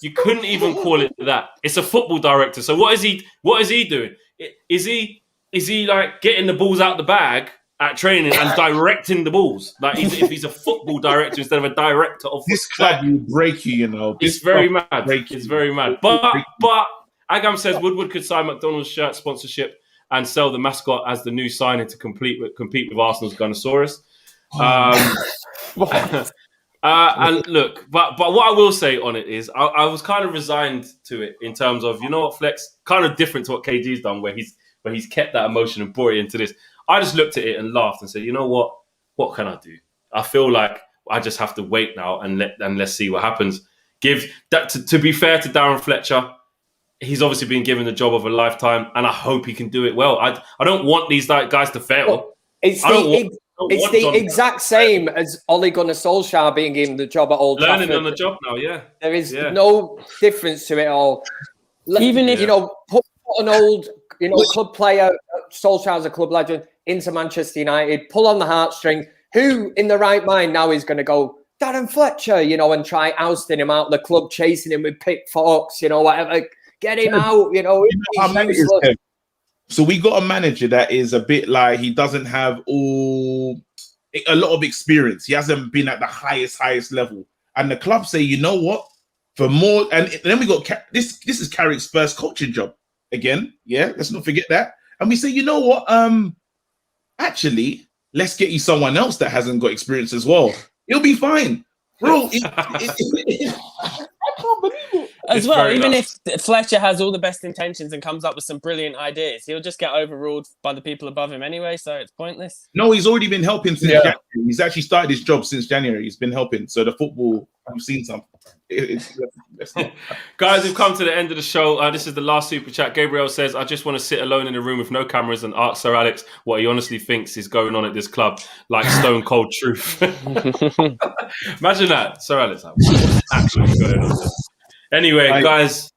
You couldn't even call it that. It's a football director. So what is he doing? Is he getting the balls out the bag at training and directing the balls? If he's a football director instead of a director of this club, will break you. It's very mad. It's very mad. But Agam says Woodward could sign McDonald's shirt sponsorship and sell the mascot as the new signing to compete with Arsenal's Gunnosaurus. And look, but what I will say on it is, I was kind of resigned to it in terms of, you know what, Flex, kind of different to what KG's done, where he's kept that emotion and brought it into this. I just looked at it and laughed and said, you know what can I do? I feel like I just have to wait now and let's see what happens. Give that to be fair to Darren Fletcher, he's obviously been given the job of a lifetime, and I hope he can do it well. I don't want these guys to fail. Well, it's the exact same as Ole Gunnar Solskjaer being given the job at Old Trafford. Learning on the job now, yeah. There is no difference to it all. Even if, put an old, club player, Solskjaer's a club legend, into Manchester United, pull on the heartstrings. Who in the right mind now is going to go, Darren Fletcher, and try ousting him out of the club, chasing him with pitchforks, whatever. Get him out, So we got a manager that is a bit like, he doesn't have a lot of experience. He hasn't been at the highest level. And the club say, you know what? For more, and then we got this is Carrick's first coaching job again. Yeah, let's not forget that. And we say, you know what? Actually, let's get you someone else that hasn't got experience as well. He'll be fine. Bro, I can't believe it. As well, even if Fletcher has all the best intentions and comes up with some brilliant ideas, he'll just get overruled by the people above him anyway, so it's pointless. No, he's already been helping since January. He's actually started his job since January. He's been helping. So the football, we've seen some. Guys, we've come to the end of the show. This is the last super chat. Gabriel says, I just want to sit alone in a room with no cameras and ask Sir Alex what he honestly thinks is going on at this club, like stone cold truth. Imagine that, Sir Alex. What's actually going on? Anyway, guys,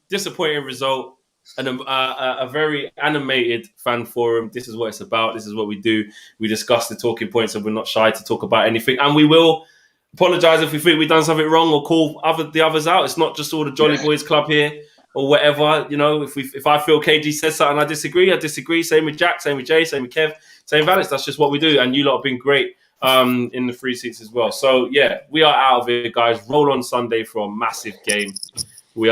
disappointing result and a very animated fan forum. This is what it's about. This is what we do. We discuss the talking points and we're not shy to talk about anything. And we will apologise if we think we've done something wrong or call the others out. It's not just all the Jolly Boys Club here or whatever. If I feel KG says something I disagree. Same with Jack, same with Jay, same with Kev, same with Alex. That's just what we do. And you lot have been great in the free seats as well. So, yeah, we are out of it, guys. Roll on Sunday for a massive game.